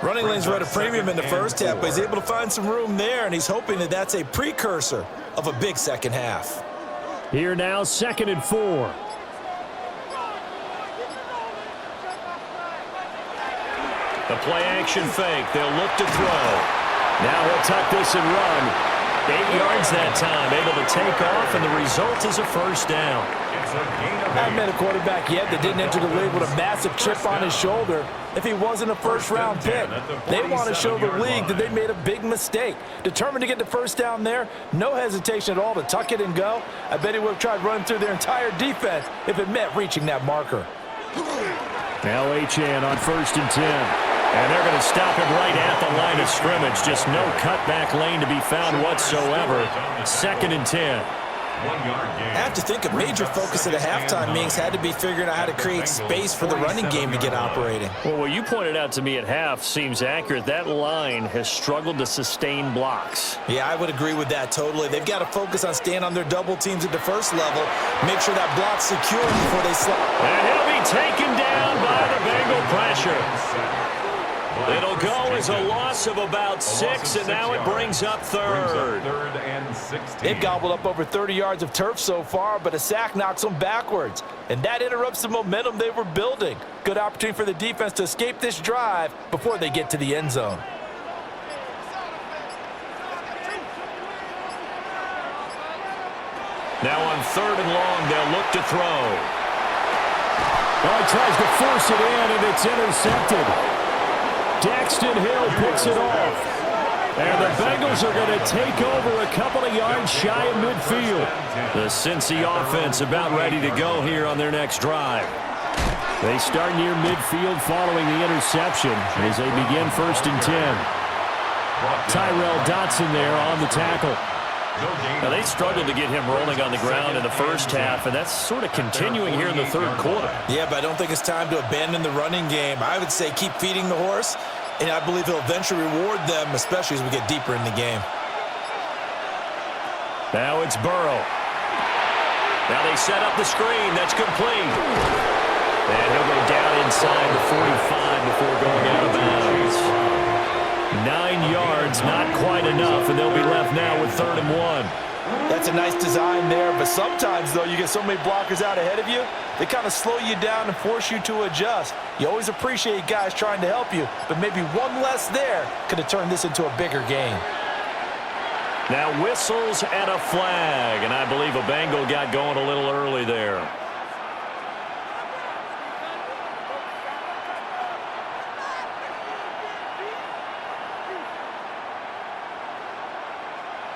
Running lanes were at a premium in the first half, but he's able to find some room there, and he's hoping that that's a precursor of a big second half. Here now, 2nd and 4. The play action fake. They'll look to throw. Now he'll tuck this and run. 8 yards that time, able to take off, and the result is a first down. I haven't met a quarterback yet that didn't enter the league with a massive chip on his shoulder if he wasn't a first-round pick. They want to show the league that they made a big mistake. Determined to get the first down there, no hesitation at all to tuck it and go. I bet he would have tried running through their entire defense if it meant reaching that marker. Now Achane on 1st and 10. And they're going to stop him right at the line of scrimmage. Just no cutback lane to be found whatsoever. 2nd and 10. I have to think a major focus at a halftime meetings had to be figuring out how to create space for the running game to get operating. Well, what you pointed out to me at half seems accurate. That line has struggled to sustain blocks. Yeah, I would agree with that totally. They've got to focus on staying on their double teams at the first level, make sure that block's secure before they slide. And he'll be taken down by the Bengal pressure. It'll go as a loss of about 6, and now it brings up 3rd. They've gobbled up over 30 yards of turf so far, but a sack knocks them backwards. And that interrupts the momentum they were building. Good opportunity for the defense to escape this drive before they get to the end zone. Now on 3rd and long, they'll look to throw. Well, he tries to force it in, and it's intercepted. Daxton Hill picks it off. And the Bengals are going to take over a couple of yards shy of midfield. The Cincy offense about ready to go here on their next drive. They start near midfield following the interception as they begin 1st and 10. Tyrell Dotson there on the tackle. Now, they struggled to get him rolling on the ground in the first half, and that's sort of continuing here in the third quarter. Yeah, but I don't think it's time to abandon the running game. I would say keep feeding the horse, and I believe he'll eventually reward them, especially as we get deeper in the game. Now it's Burrow. Now they set up the screen. That's complete. And he'll go down inside the 45 before going out of bounds. 9 yards, not quite enough, and they'll be left now with 3rd and 1. That's a nice design there, but sometimes, though, you get so many blockers out ahead of you, they kind of slow you down and force you to adjust. You always appreciate guys trying to help you, but maybe one less there could have turned this into a bigger game. Now whistles and a flag, and I believe a Bengal got going a little early there.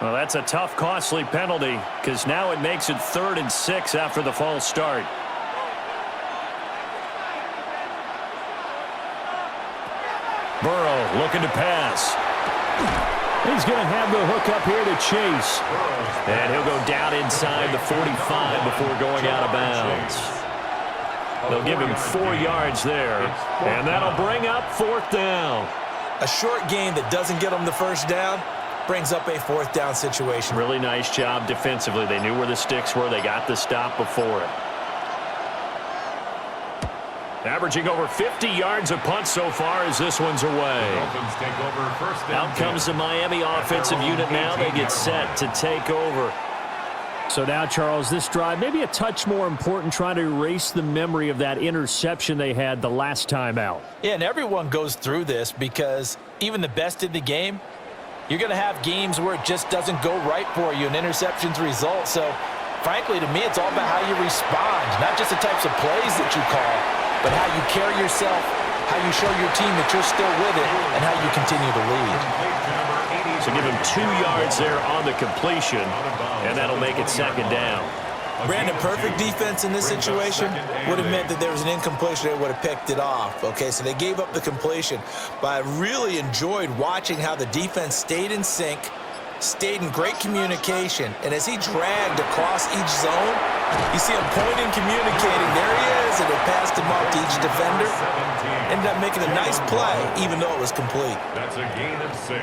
Well, that's a tough, costly penalty because now it makes it 3rd and 6 after the false start. Burrow looking to pass. He's going to have the hook up here to Chase. And he'll go down inside the 45 before going out of bounds. They'll give him 4 yards there, and that'll bring up 4th down. A short game that doesn't get them the first down brings up a 4th down situation. Really nice job defensively. They knew where the sticks were. They got the stop before it. Averaging over 50 yards a punt so far as this one's away. Dolphins take over first and Out comes the Miami offensive unit now. They get set to take over. So now, Charles, this drive maybe a touch more important, trying to erase the memory of that interception they had the last time out. Yeah, and everyone goes through this because even the best in the game, you're going to have games where it just doesn't go right for you, and interceptions result. So, frankly, to me, it's all about how you respond, not just the types of plays that you call, but how you carry yourself, how you show your team that you're still with it, and how you continue to lead. So give him 2 yards there on the completion, and that'll make it 2nd down. Brandon, perfect defense in this situation would have meant that there was an incompletion. They would have picked it off. Okay, so they gave up the completion. But I really enjoyed watching how the defense stayed in sync, stayed in great communication, and as he dragged across each zone, you see him pointing, communicating. There he is, and they passed him off to each defender. Ended up making a nice play, even though it was complete. That's a gain of 6.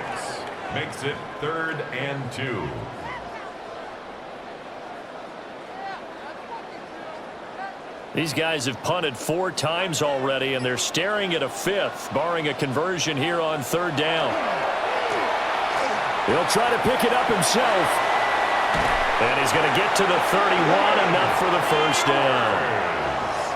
Makes it 3rd and 2. These guys have punted 4 times already, and they're staring at a 5th, barring a conversion here on 3rd down. He'll try to pick it up himself. And he's going to get to the 31, enough for the first down.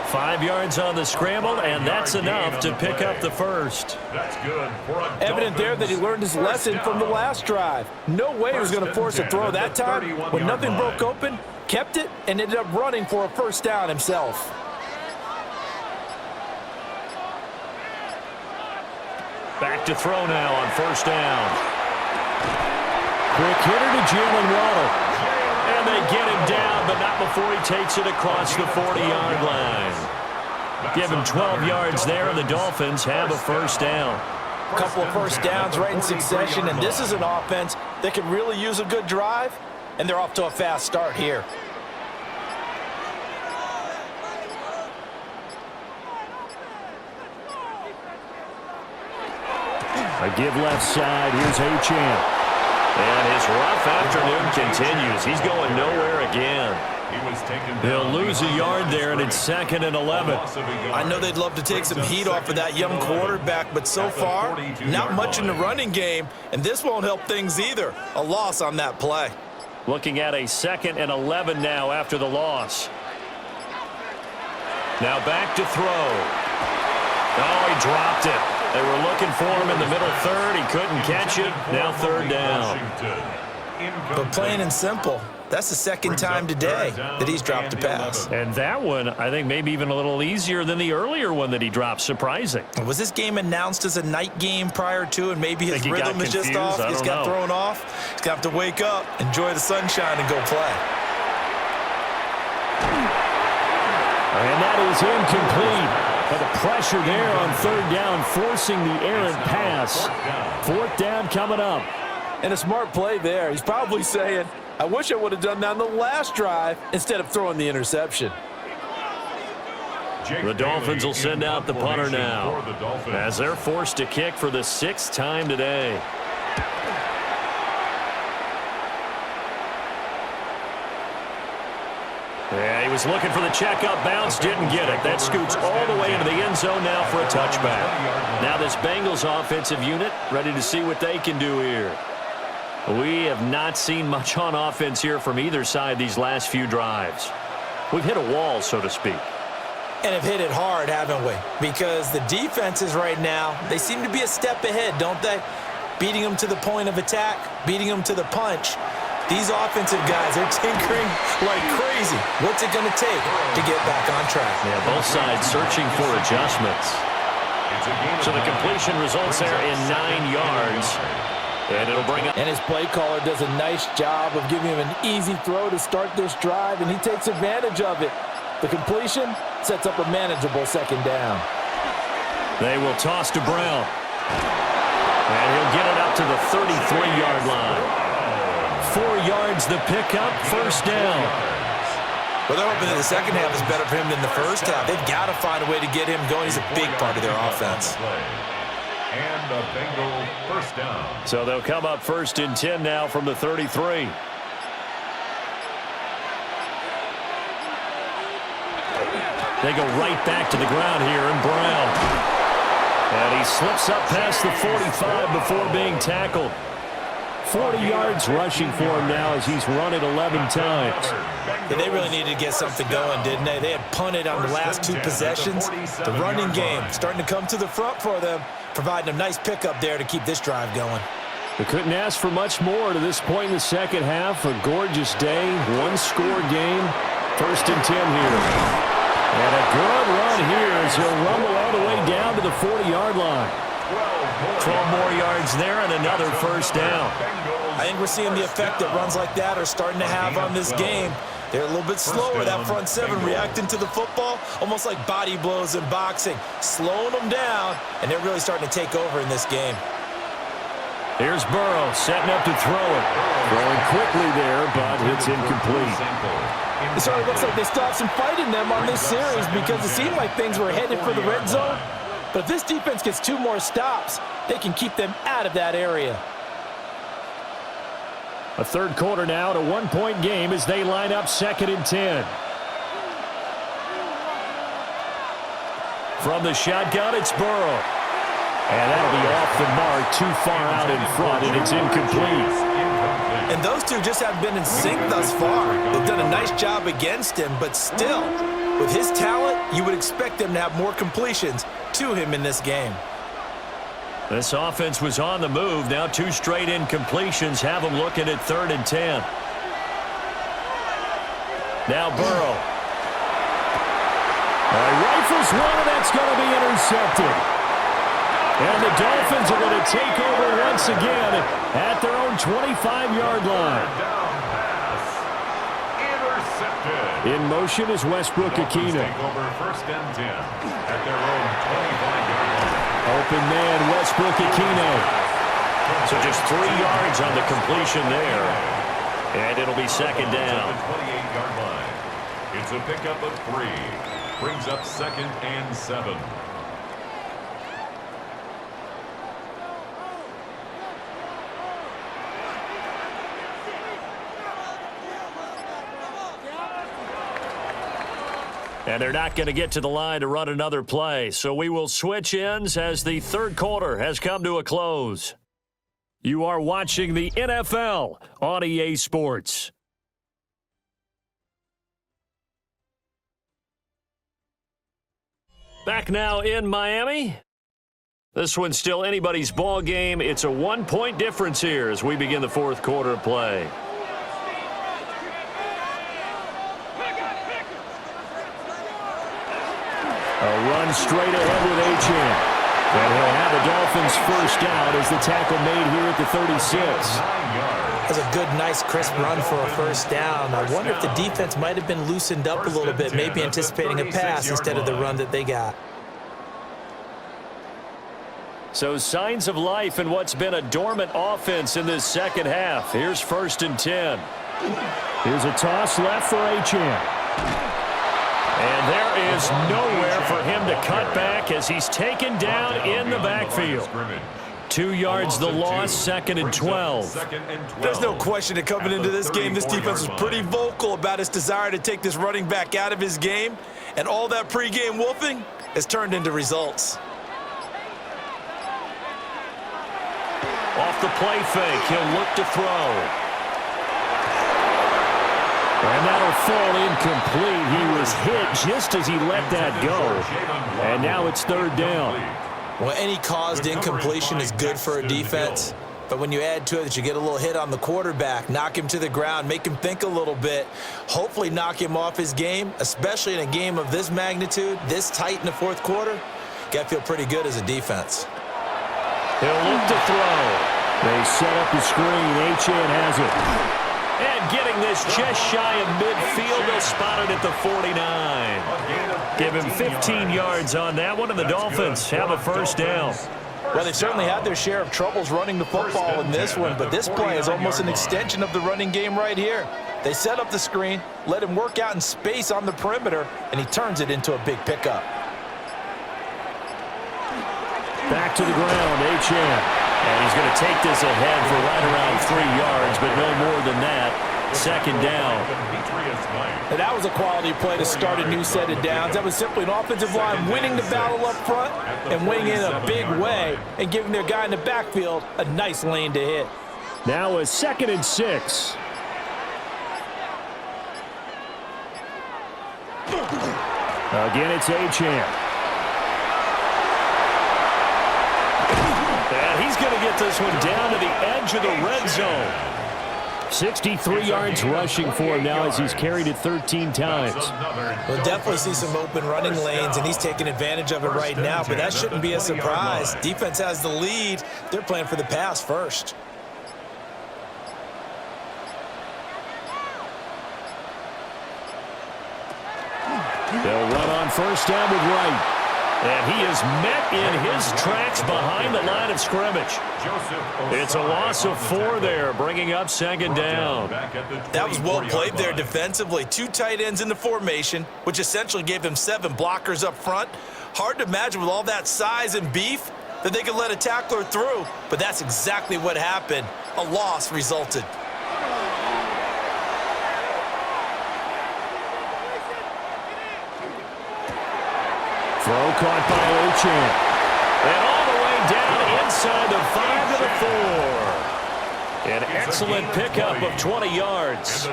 5 yards on the scramble, and that's enough to pick up the first. That's good for a Evident there that he learned his lesson from the last drive. No way he was going to force a throw that time. When nothing broke open, kept it, and ended up running for a first down himself. Back to throw now on 1st down. Quick hitter to Jalen Waddle. And they get him down, but not before he takes it across the 40-yard line. Give him 12 yards there, and the Dolphins have a first down. A couple of first downs right in succession, and this is an offense that can really use a good drive, and they're off to a fast start here. A give left side. Here's Achane. And his rough afternoon continues. He's going nowhere again. They'll lose a yard there, and it's 2nd and 11. I know they'd love to take some heat off of that young quarterback, but so far, not much in the running game, and this won't help things either. A loss on that play. Looking at a 2nd and 11 now after the loss. Now back to throw. Oh, he dropped it. They were looking for him in the middle 3rd. He couldn't catch it. Now 3rd down. But plain and simple, that's the 2nd time today that he's dropped a pass. And that one, I think, maybe even a little easier than the earlier one that he dropped. Surprising. Was this game announced as a night game prior to, and maybe his rhythm is just off? He's got thrown off. He's got to wake up, enjoy the sunshine, and go play. And that is incomplete. But the pressure there on 3rd down, forcing the errant pass. 4th down coming up. And a smart play there. He's probably saying, I wish I would have done that on the last drive instead of throwing the interception. The Dolphins will send out the punter now as they're forced to kick for the 6th time today. Yeah, he was looking for the checkup bounce, didn't get it. That scoots all the way into the end zone now for a touchback. Now this Bengals offensive unit ready to see what they can do here. We have not seen much on offense here from either side these last few drives. We've hit a wall, so to speak. And have hit it hard, haven't we? Because the defenses right now, they seem to be a step ahead, don't they? Beating them to the point of attack, beating them to the punch. These offensive guys, they're tinkering like crazy. What's it going to take to get back on track? Yeah, both sides searching for adjustments. So the completion results there in 9 yards. And it'll bring up. And his play caller does a nice job of giving him an easy throw to start this drive, and he takes advantage of it. The completion sets up a manageable 2nd down. They will toss to Brown. And he'll get it up to the 33-yard line. 4 yards the pickup, 1st down. Well, they're hoping that the second half is better for him than the first half. They've got to find a way to get him going. He's a big part of their offense. And a Bengal 1st down. So they'll come up 1st and 10 now from the 33. They go right back to the ground here, and Brown. And he slips up past the 45 before being tackled. 40 yards rushing for him now as he's run it 11 times. Yeah, they really needed to get something going, didn't they? They had punted on the last 2 possessions. The running game starting to come to the front for them, providing a nice pickup there to keep this drive going. They couldn't ask for much more to this point in the second half. A gorgeous day, 1-score game. 1st and 10 here. And a good run here as he'll rumble all the way down to the 40-yard line. 12 more yards there and another 1st down. I think we're seeing the effect that runs like that are starting to have on this game. They're a little bit slower, that front 7, reacting to the football, almost like body blows in boxing, slowing them down, and they're really starting to take over in this game. Here's Burrow setting up to throw it. Throwing quickly there, but it's incomplete. It sort of looks like they stopped some fighting them on this series because it seemed like things were headed for the red zone. But if this defense gets 2 more stops, they can keep them out of that area. A 3rd quarter now, at a 1-point game as they line up 2nd and 10. From the shotgun, it's Burrow. And that'll be off the mark, too far out in front, and it's incomplete. And those two just haven't been in sync thus far. They've done a nice job against him, but still, with his talent, you would expect them to have more completions to him in this game. This offense was on the move. Now 2 straight incompletions have them looking at 3rd and 10. Now Burrow. Rifles one, and that's going to be intercepted. And the Dolphins are going to take over once again at their own 25-yard line. In motion is Westbrook-Ikhine. Take over 1st and 10 at their own 25-yard line. Open man, Westbrook-Ikhine. So just 3 yards on the completion there. And it'll be 2nd down. The 28-yard line. It's a pickup of 3. Brings up 2nd and 7. And they're not going to get to the line to run another play. So we will switch ends as the 3rd quarter has come to a close. You are watching the NFL on EA Sports. Back now in Miami. This one's still anybody's ball game. It's a 1-point difference here as we begin the 4th quarter of play. A run straight ahead with Achane. And he'll have the Dolphins 1st down as the tackle made here at the 36. That's a good, nice, crisp run for a 1st down. I wonder if the defense might have been loosened up a little bit, maybe anticipating a pass instead of the run that they got. So signs of life in what's been a dormant offense in this 2nd half. Here's 1st and 10. Here's a toss left for Achane. And there is nowhere for him to cut back as he's taken down in the backfield. 2 yards the loss, 2nd and 12. There's no question that coming into this game, this defense was pretty vocal about its desire to take this running back out of his game, and all that pregame wolfing has turned into results. Off the play fake, he'll look to throw. And that'll fall incomplete. He was hit just as he let that go. And now it's 3rd down. Well, any caused incompletion is good for a defense. But when you add to it that you get a little hit on the quarterback, knock him to the ground, make him think a little bit, hopefully knock him off his game, especially in a game of this magnitude, this tight in the 4th quarter, got to feel pretty good as a defense. He'll look to throw. They set up the screen. Achane has it. And getting this just shy of midfield, they'll spot it at the 49. Give him 15 yards on that one, and the Dolphins have a 1st down. Well, they've certainly had their share of troubles running the football in this one, but this play is almost an extension of the running game right here. They set up the screen, let him work out in space on the perimeter, and he turns it into a big pickup. Back to the ground, Achane. And he's going to take this ahead for right around 3 yards, but no more than that. 2nd down. And that was a quality play to start a new set of downs. That was simply an offensive line winning the battle up front and winning in a big way and giving their guy in the backfield a nice lane to hit. Now a 2nd and 6. Again, it's Achane. And he's going to get this one down to the edge of the red zone. 63 yards rushing for him now as he's carried it 13 times. We'll definitely see some open running lanes, and he's taking advantage of it right now, but that shouldn't be a surprise. Defense has the lead. They're playing for the pass first. They'll run on 1st down with Wright. And he is met in his tracks behind the line of scrimmage. It's a loss of 4 there, bringing up 2nd down. That was well played there defensively. 2 tight ends in the formation, which essentially gave him 7 blockers up front. Hard to imagine with all that size and beef that they could let a tackler through, but that's exactly what happened. A loss resulted. Throw caught by Achane. And all the way down inside the 5 to the 4. An excellent pickup of 20 yards.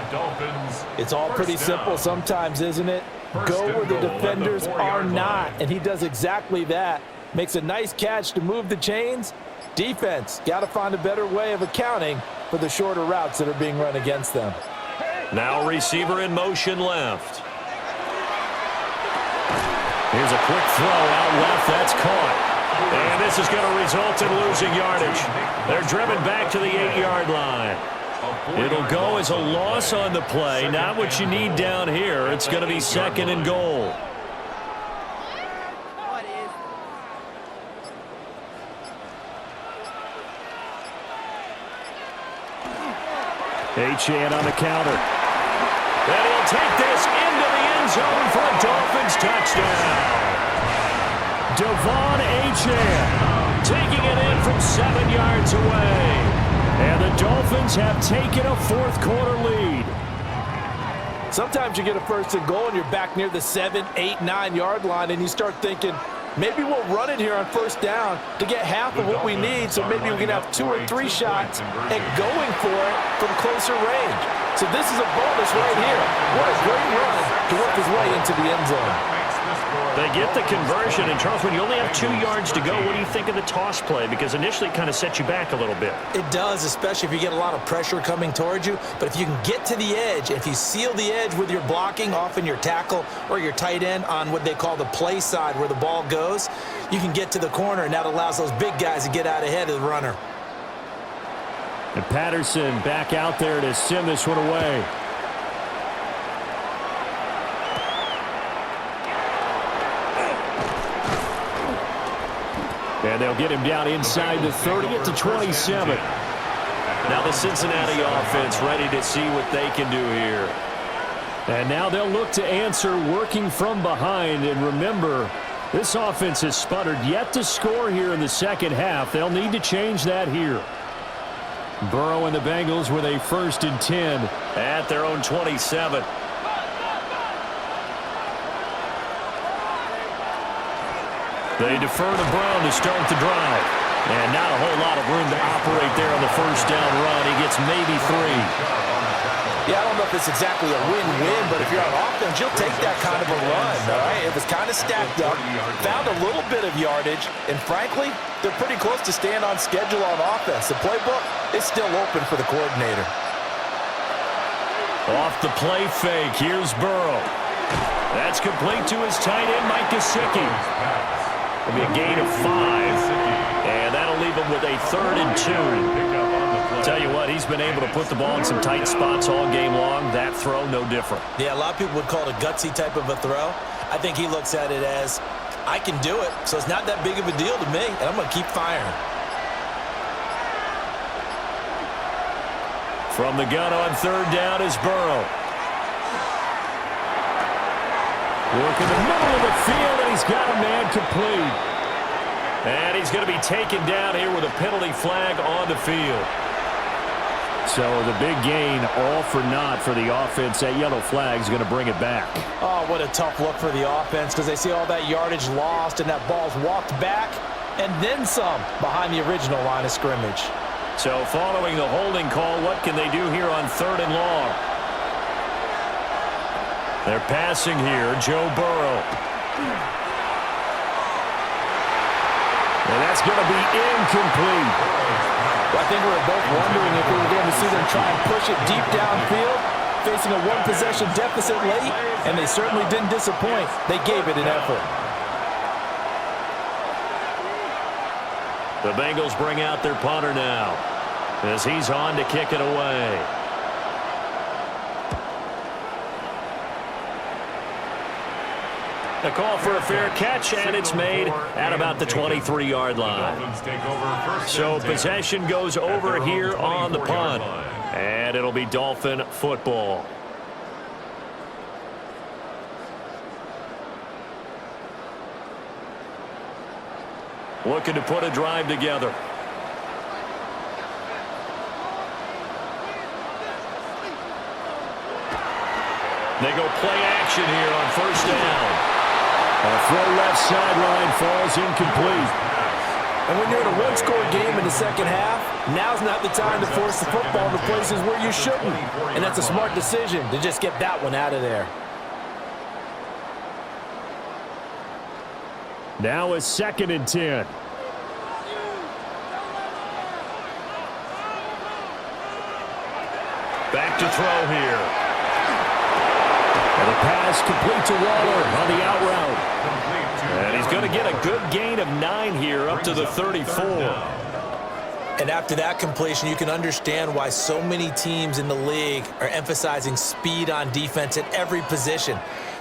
It's all pretty simple sometimes, isn't it? Go where the defenders are not, and he does exactly that. Makes a nice catch to move the chains. Defense, got to find a better way of accounting for the shorter routes that are being run against them. Now receiver in motion left. Here's a quick throw out left. That's caught. And this is going to result in losing yardage. They're driven back to the 8-yard line. It'll go as a loss on the play. Not what you need down here. It's going to be 2nd and goal. Achane on the counter. And he'll take this into the end zone for a Dolphins touchdown. Achane taking it in from 7 yards away. And the Dolphins have taken a 4th quarter lead. Sometimes you get a 1st and goal and you're back near the 7, 8, 9-yard line and you start thinking, maybe we'll run it here on 1st down to get half of what we need, so maybe we can have 2 or 3 shots and going for it from closer range. So this is a bonus right here. What a great run to work his way into the end zone. They get the conversion, and Charles, when you only have 2 yards to go, what do you think of the toss play? Because initially it kind of sets you back a little bit. It does, especially if you get a lot of pressure coming towards you. But if you can get to the edge, if you seal the edge with your blocking, often your tackle or your tight end on what they call the play side where the ball goes, you can get to the corner, and that allows those big guys to get out ahead of the runner. And Patterson back out there to send this one away. And they'll get him down inside the 30 at the 27. Now the Cincinnati offense ready to see what they can do here. And now they'll look to answer working from behind. And remember, this offense has sputtered yet to score here in the second half. They'll need to change that here. Burrow and the Bengals with a 1st and 10 at their own 27. They defer to Brown to start the drive. And not a whole lot of room to operate there on the first down run. He gets maybe 3. Yeah, I don't know if it's exactly a win-win, but if you're on offense, you'll take that kind of a run, all right? It was kind of stacked up, found a little bit of yardage, and frankly, they're pretty close to staying on schedule on offense. The playbook is still open for the coordinator. Off the play fake, here's Burrow. That's complete to his tight end, Mike Gesicki. It'll be a gain of 5, and that'll leave him with a 3rd and 2. Tell you what, he's been able to put the ball in some tight spots all game long. That throw, no different. Yeah, a lot of people would call it a gutsy type of a throw. I think he looks at it as, I can do it, so it's not that big of a deal to me, and I'm going to keep firing. From the gun on 3rd down is Burrow. Work in the middle of the field, and he's got a man complete. And he's going to be taken down here with a penalty flag on the field. So the big gain, all for naught for the offense. That yellow flag is going to bring it back. Oh, what a tough look for the offense because they see all that yardage lost and that ball's walked back and then some behind the original line of scrimmage. So following the holding call, what can they do here on 3rd and long? They're passing here, Joe Burrow. And that's going to be incomplete. Well, I think we were both wondering if we were going to see them try and push it deep downfield, facing a 1-possession deficit late, and they certainly didn't disappoint. They gave it an effort. The Bengals bring out their punter now as he's on to kick it away. A call for a fair catch, and it's made at about the 23-yard line. So possession goes over here on the punt, and it'll be Dolphin football. Looking to put a drive together. They go play action here on 1st down. A throw left sideline falls incomplete. And when you're in a one-score game in the second half, now's not the time to force the football to places where you shouldn't. And that's a smart decision to just get that one out of there. Now a 2nd and 10. Back to throw here. And a pass complete to Waller on the out route. And he's going to get a good gain of 9 here up to the 34. And after that completion, you can understand why so many teams in the league are emphasizing speed on defense at every position.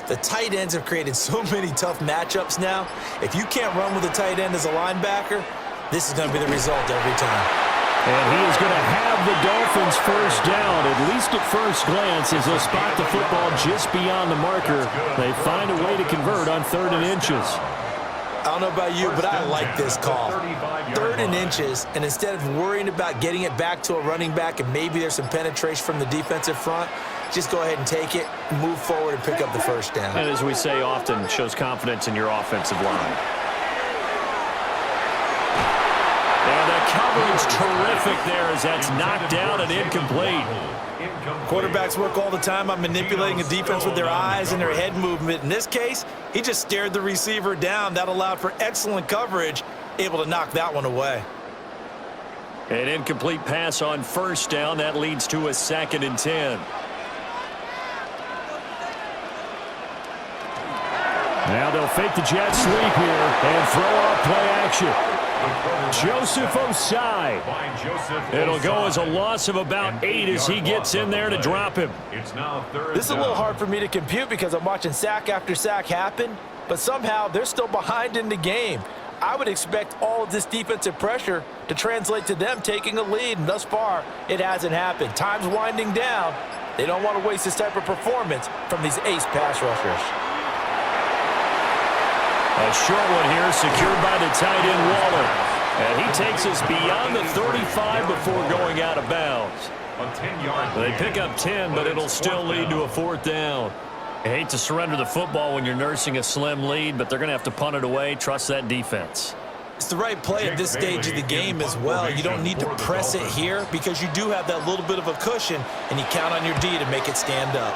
The tight ends have created so many tough matchups now. If you can't run with a tight end as a linebacker, this is going to be the result every time. And he is going to have the Dolphins 1st down, at least at first glance, as they'll spot the football just beyond the marker. They find a way to convert on 3rd and inches. I don't know about you, but I like this call. 3rd and inches, and instead of worrying about getting it back to a running back and maybe there's some penetration from the defensive front, just go ahead and take it, move forward, and pick up the 1st down. And as we say often, shows confidence in your offensive line. And the coverage terrific there as that's knocked down and incomplete. Quarterbacks work all the time on manipulating a defense with their eyes and their head movement. In this case, he just stared the receiver down. That allowed for excellent coverage, able to knock that one away. An incomplete pass on 1st down. That leads to a 2nd and 10. Now they'll fake the jet sweep here and throw off play action. Joseph Osai. It'll go as a loss of about 8 as he gets in there to drop him. This is a little hard for me to compute because I'm watching sack after sack happen, but somehow they're still behind in the game. I would expect all of this defensive pressure to translate to them taking a lead, and thus far, it hasn't happened. Time's winding down. They don't want to waste this type of performance from these ace pass rushers. A short one here, secured by the tight end, Waller. And he takes us beyond the 35 before going out of bounds. They pick up 10, but it'll still lead to a 4th down. I hate to surrender the football when you're nursing a slim lead, but they're going to have to punt it away. Trust that defense. It's the right play at this stage of the game as well. You don't need to press it here because you do have that little bit of a cushion, and you count on your D to make it stand up.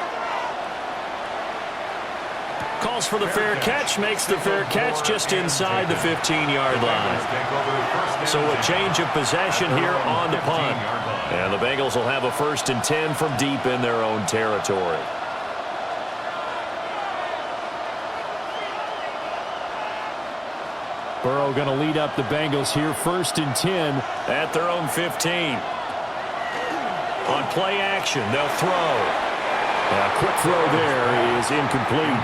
Calls for the fair catch, makes the fair catch just inside the 15-yard line. So a change of possession here on the punt. And the Bengals will have a 1st and 10 from deep in their own territory. Burrow going to lead up the Bengals here, 1st and 10. At their own 15. On play action, they'll throw. A quick throw there is incomplete.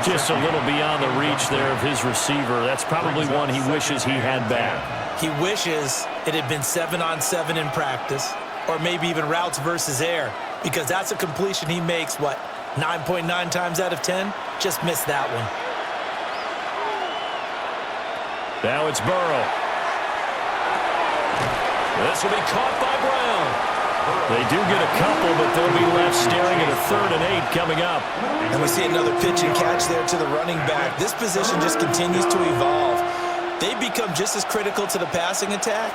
Just a little beyond the reach there of his receiver. That's probably one he wishes he had back. He wishes it had been 7-on-7 in practice, or maybe even routes versus air, because that's a completion he makes, 9.9 times out of 10? Just missed that one. Now it's Burrow. This will be caught by Brown. They do get a couple, but they'll be left staring at a 3rd and 8 coming up. And we see another pitch and catch there to the running back. This position just continues to evolve. They become just as critical to the passing attack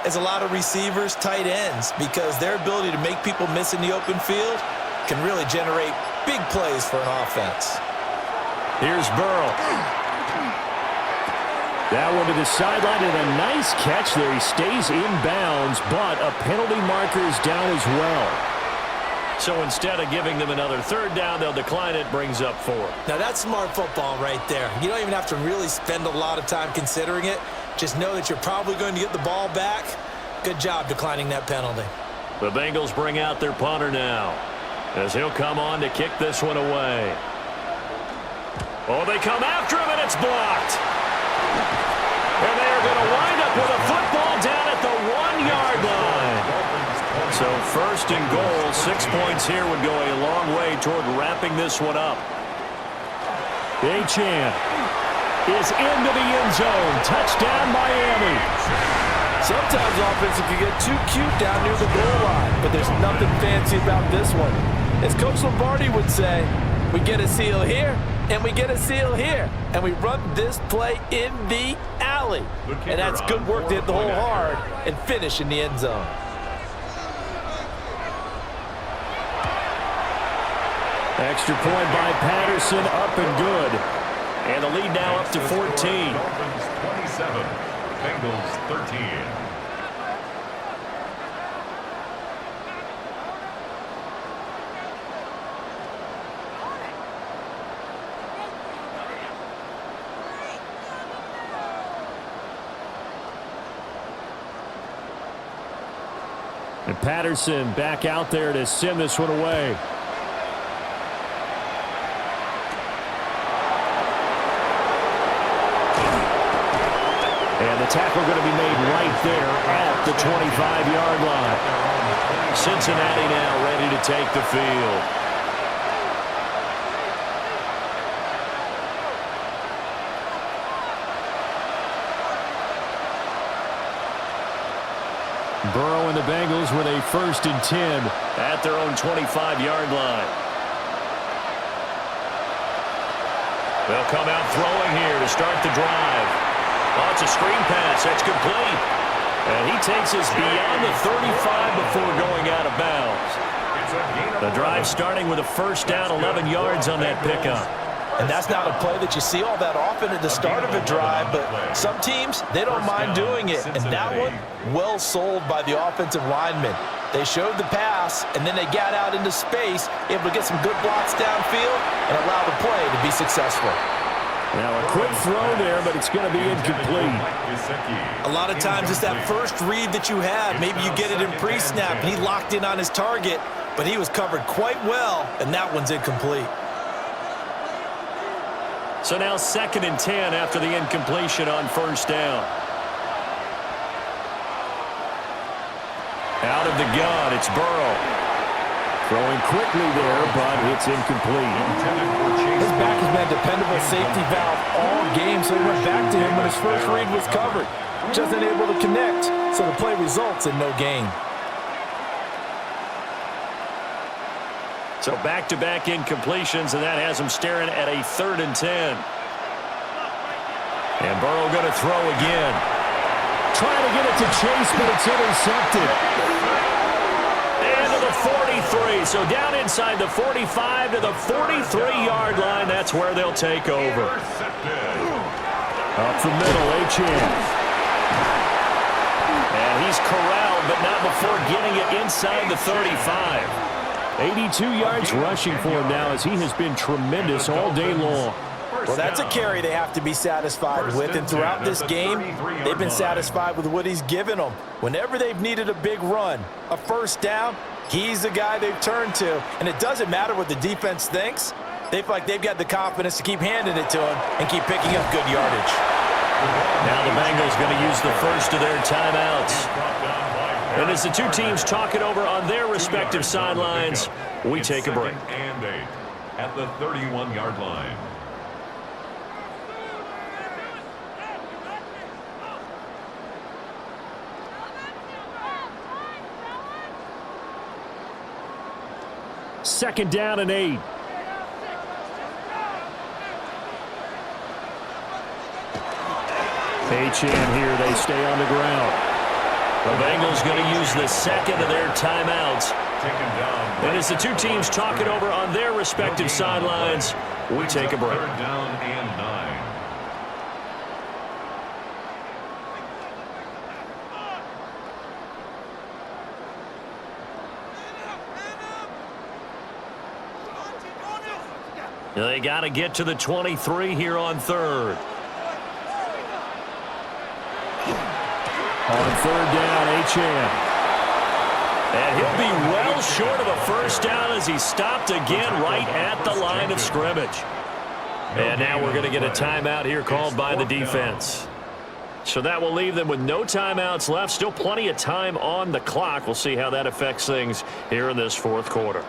as a lot of receivers, tight ends, because their ability to make people miss in the open field can really generate big plays for an offense. Here's Burrow. That one to the sideline, and a nice catch there. He stays in bounds, but a penalty marker is down as well. So instead of giving them another 3rd down, they'll decline it, brings up 4. Now that's smart football right there. You don't even have to really spend a lot of time considering it. Just know that you're probably going to get the ball back. Good job declining that penalty. The Bengals bring out their punter now, as he'll come on to kick this one away. Oh, they come after him, and it's blocked. And they are going to wind up with a football down at the 1-yard line. So 1st and goal, 6 points here would go a long way toward wrapping this one up. Achane is into the end zone. Touchdown, Miami. Sometimes offenses can get too cute down near the goal line, but there's nothing fancy about this one. As Coach Lombardi would say, we get a seal here, and we get a seal here, and we run this play in the alley. And that's good work to hit the hole hard and finish in the end zone. Extra point by Patterson, up and good. And the lead now up to 14. Dolphins 27, Bengals 13. And Patterson back out there to send this one away. And the tackle going to be made right there at the 25-yard line. Cincinnati now ready to take the field. Burrow and the Bengals with a 1st and 10 at their own 25-yard line. They'll come out throwing here to start the drive. Oh, it's a screen pass. That's complete. And he takes us beyond the 35 before going out of bounds. The drive starting with a 1st down, 11 yards on that pickup. And that's not a play that you see all that often at the start of a drive, but some teams, they don't mind doing it. And that one, well sold by the offensive lineman. They showed the pass, and then they got out into space, able to get some good blocks downfield and allow the play to be successful. Now a quick throw there, but it's going to be incomplete. A lot of times it's that first read that you have. Maybe you get it in pre-snap, and he locked in on his target, but he was covered quite well, and that one's incomplete. So now 2nd and 10 after the incompletion on 1st down. Out of the gun, it's Burrow. Throwing quickly there, but it's incomplete. His back has been a dependable safety valve all game, so he went back to him when his first read was covered. Just unable to connect, so the play results in no gain. So back-to-back incompletions, and that has him staring at a 3rd and 10. And Burrow going to throw again. Trying to get it to Chase, but it's intercepted. And to the 43. So down inside the 45 to the 43-yard line. That's where they'll take over. Up the middle, Achane. And he's corralled, but not before getting it inside the 35. 82 yards rushing for him now as he has been tremendous all day long. Well, that's a carry they have to be satisfied with, and throughout this game, they've been satisfied with what he's given them. Whenever they've needed a big run, a first down, he's the guy they've turned to, and it doesn't matter what the defense thinks. They feel like they've got the confidence to keep handing it to him and keep picking up good yardage. Now the Bengals going to use the first of their timeouts. And as the two teams talk it over on their respective sidelines, we take a break. And 8 at the 31-yard line. Second down and 8. Achane here, they stay on the ground. The Bengals going to use the second of their timeouts. And as the two teams talk it over on their respective sidelines, we take a break. 3rd down and 9. They got to get to the 23 here on 3rd. On 3rd down, Achane. And he'll be well short of a first down as he stopped again right at the line of scrimmage. And now we're going to get a timeout here called by the defense. So that will leave them with no timeouts left. Still plenty of time on the clock. We'll see how that affects things here in this 4th quarter.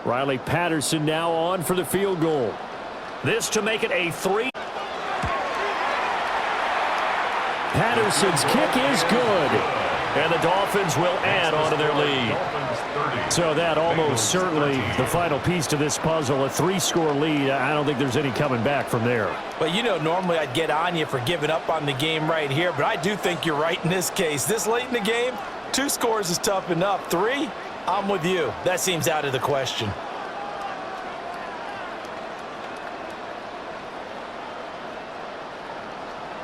Riley Patterson now on for the field goal. This to make it a 3. Patterson's kick is good. And the Dolphins will add on to their lead. So that almost certainly the final piece to this puzzle, a 3-score lead. I don't think there's any coming back from there. But, you know, normally I'd get on you for giving up on the game right here, but I do think you're right in this case. This late in the game, 2 scores is tough enough. 3, I'm with you. That seems out of the question.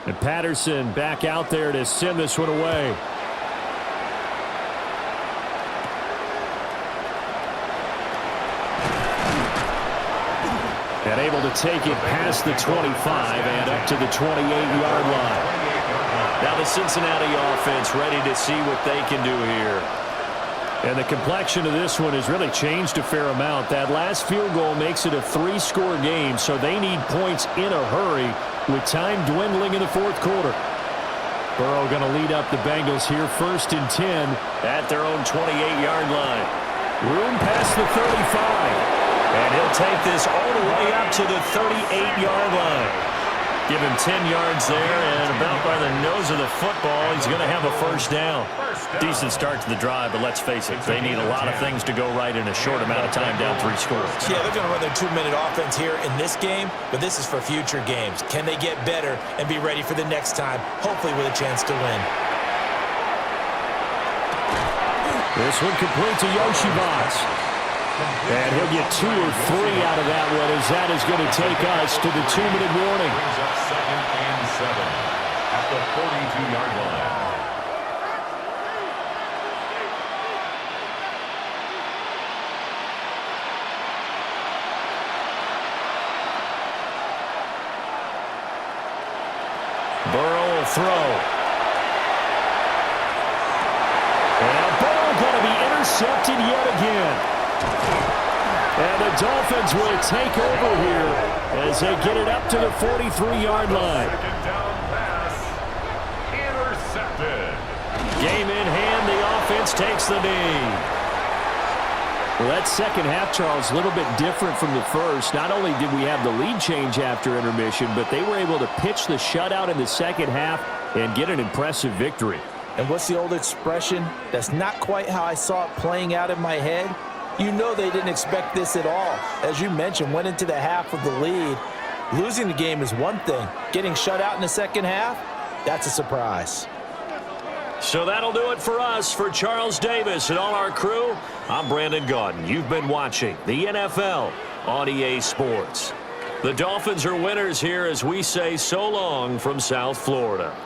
And Patterson back out there to send this one away. And able to take it past the 25 and up to the 28-yard line. Now the Cincinnati offense ready to see what they can do here. And the complexion of this one has really changed a fair amount. That last field goal makes it a 3-score game, so they need points in a hurry with time dwindling in the 4th quarter. Burrow going to lead up the Bengals here, 1st and 10 at their own 28-yard line. Room past the 35. And he'll take this all the way up to the 38-yard line. Give him 10 yards there, and about by the nose of the football, he's going to have a first down. Decent start to the drive, but let's face it, they need a lot of things to go right in a short amount of time down 3 scores. Yeah, they're going to run their 2-minute offense here in this game, but this is for future games. Can they get better and be ready for the next time, hopefully with a chance to win? This one complete to Yoshivas. And he'll get 2 or 3 out of that one as that is going to take us to the 2-minute warning. Brings up 2nd and 7 at the 42-yard line. Burrow will throw. And Burrow going to be intercepted yet again. And the Dolphins will take over here as they get it up to the 43-yard line. 2nd down pass. Game in hand, the offense takes the knee. Well, that second half, Charles, a little bit different from the first. Not only did we have the lead change after intermission, but they were able to pitch the shutout in the second half and get an impressive victory. And what's the old expression? That's not quite how I saw it playing out in my head. You know they didn't expect this at all. As you mentioned, went into the half with the lead. Losing the game is one thing. Getting shut out in the second half, that's a surprise. So that'll do it for us. For Charles Davis and all our crew, I'm Brandon Gaudin. You've been watching the NFL on EA Sports. The Dolphins are winners here as we say so long from South Florida.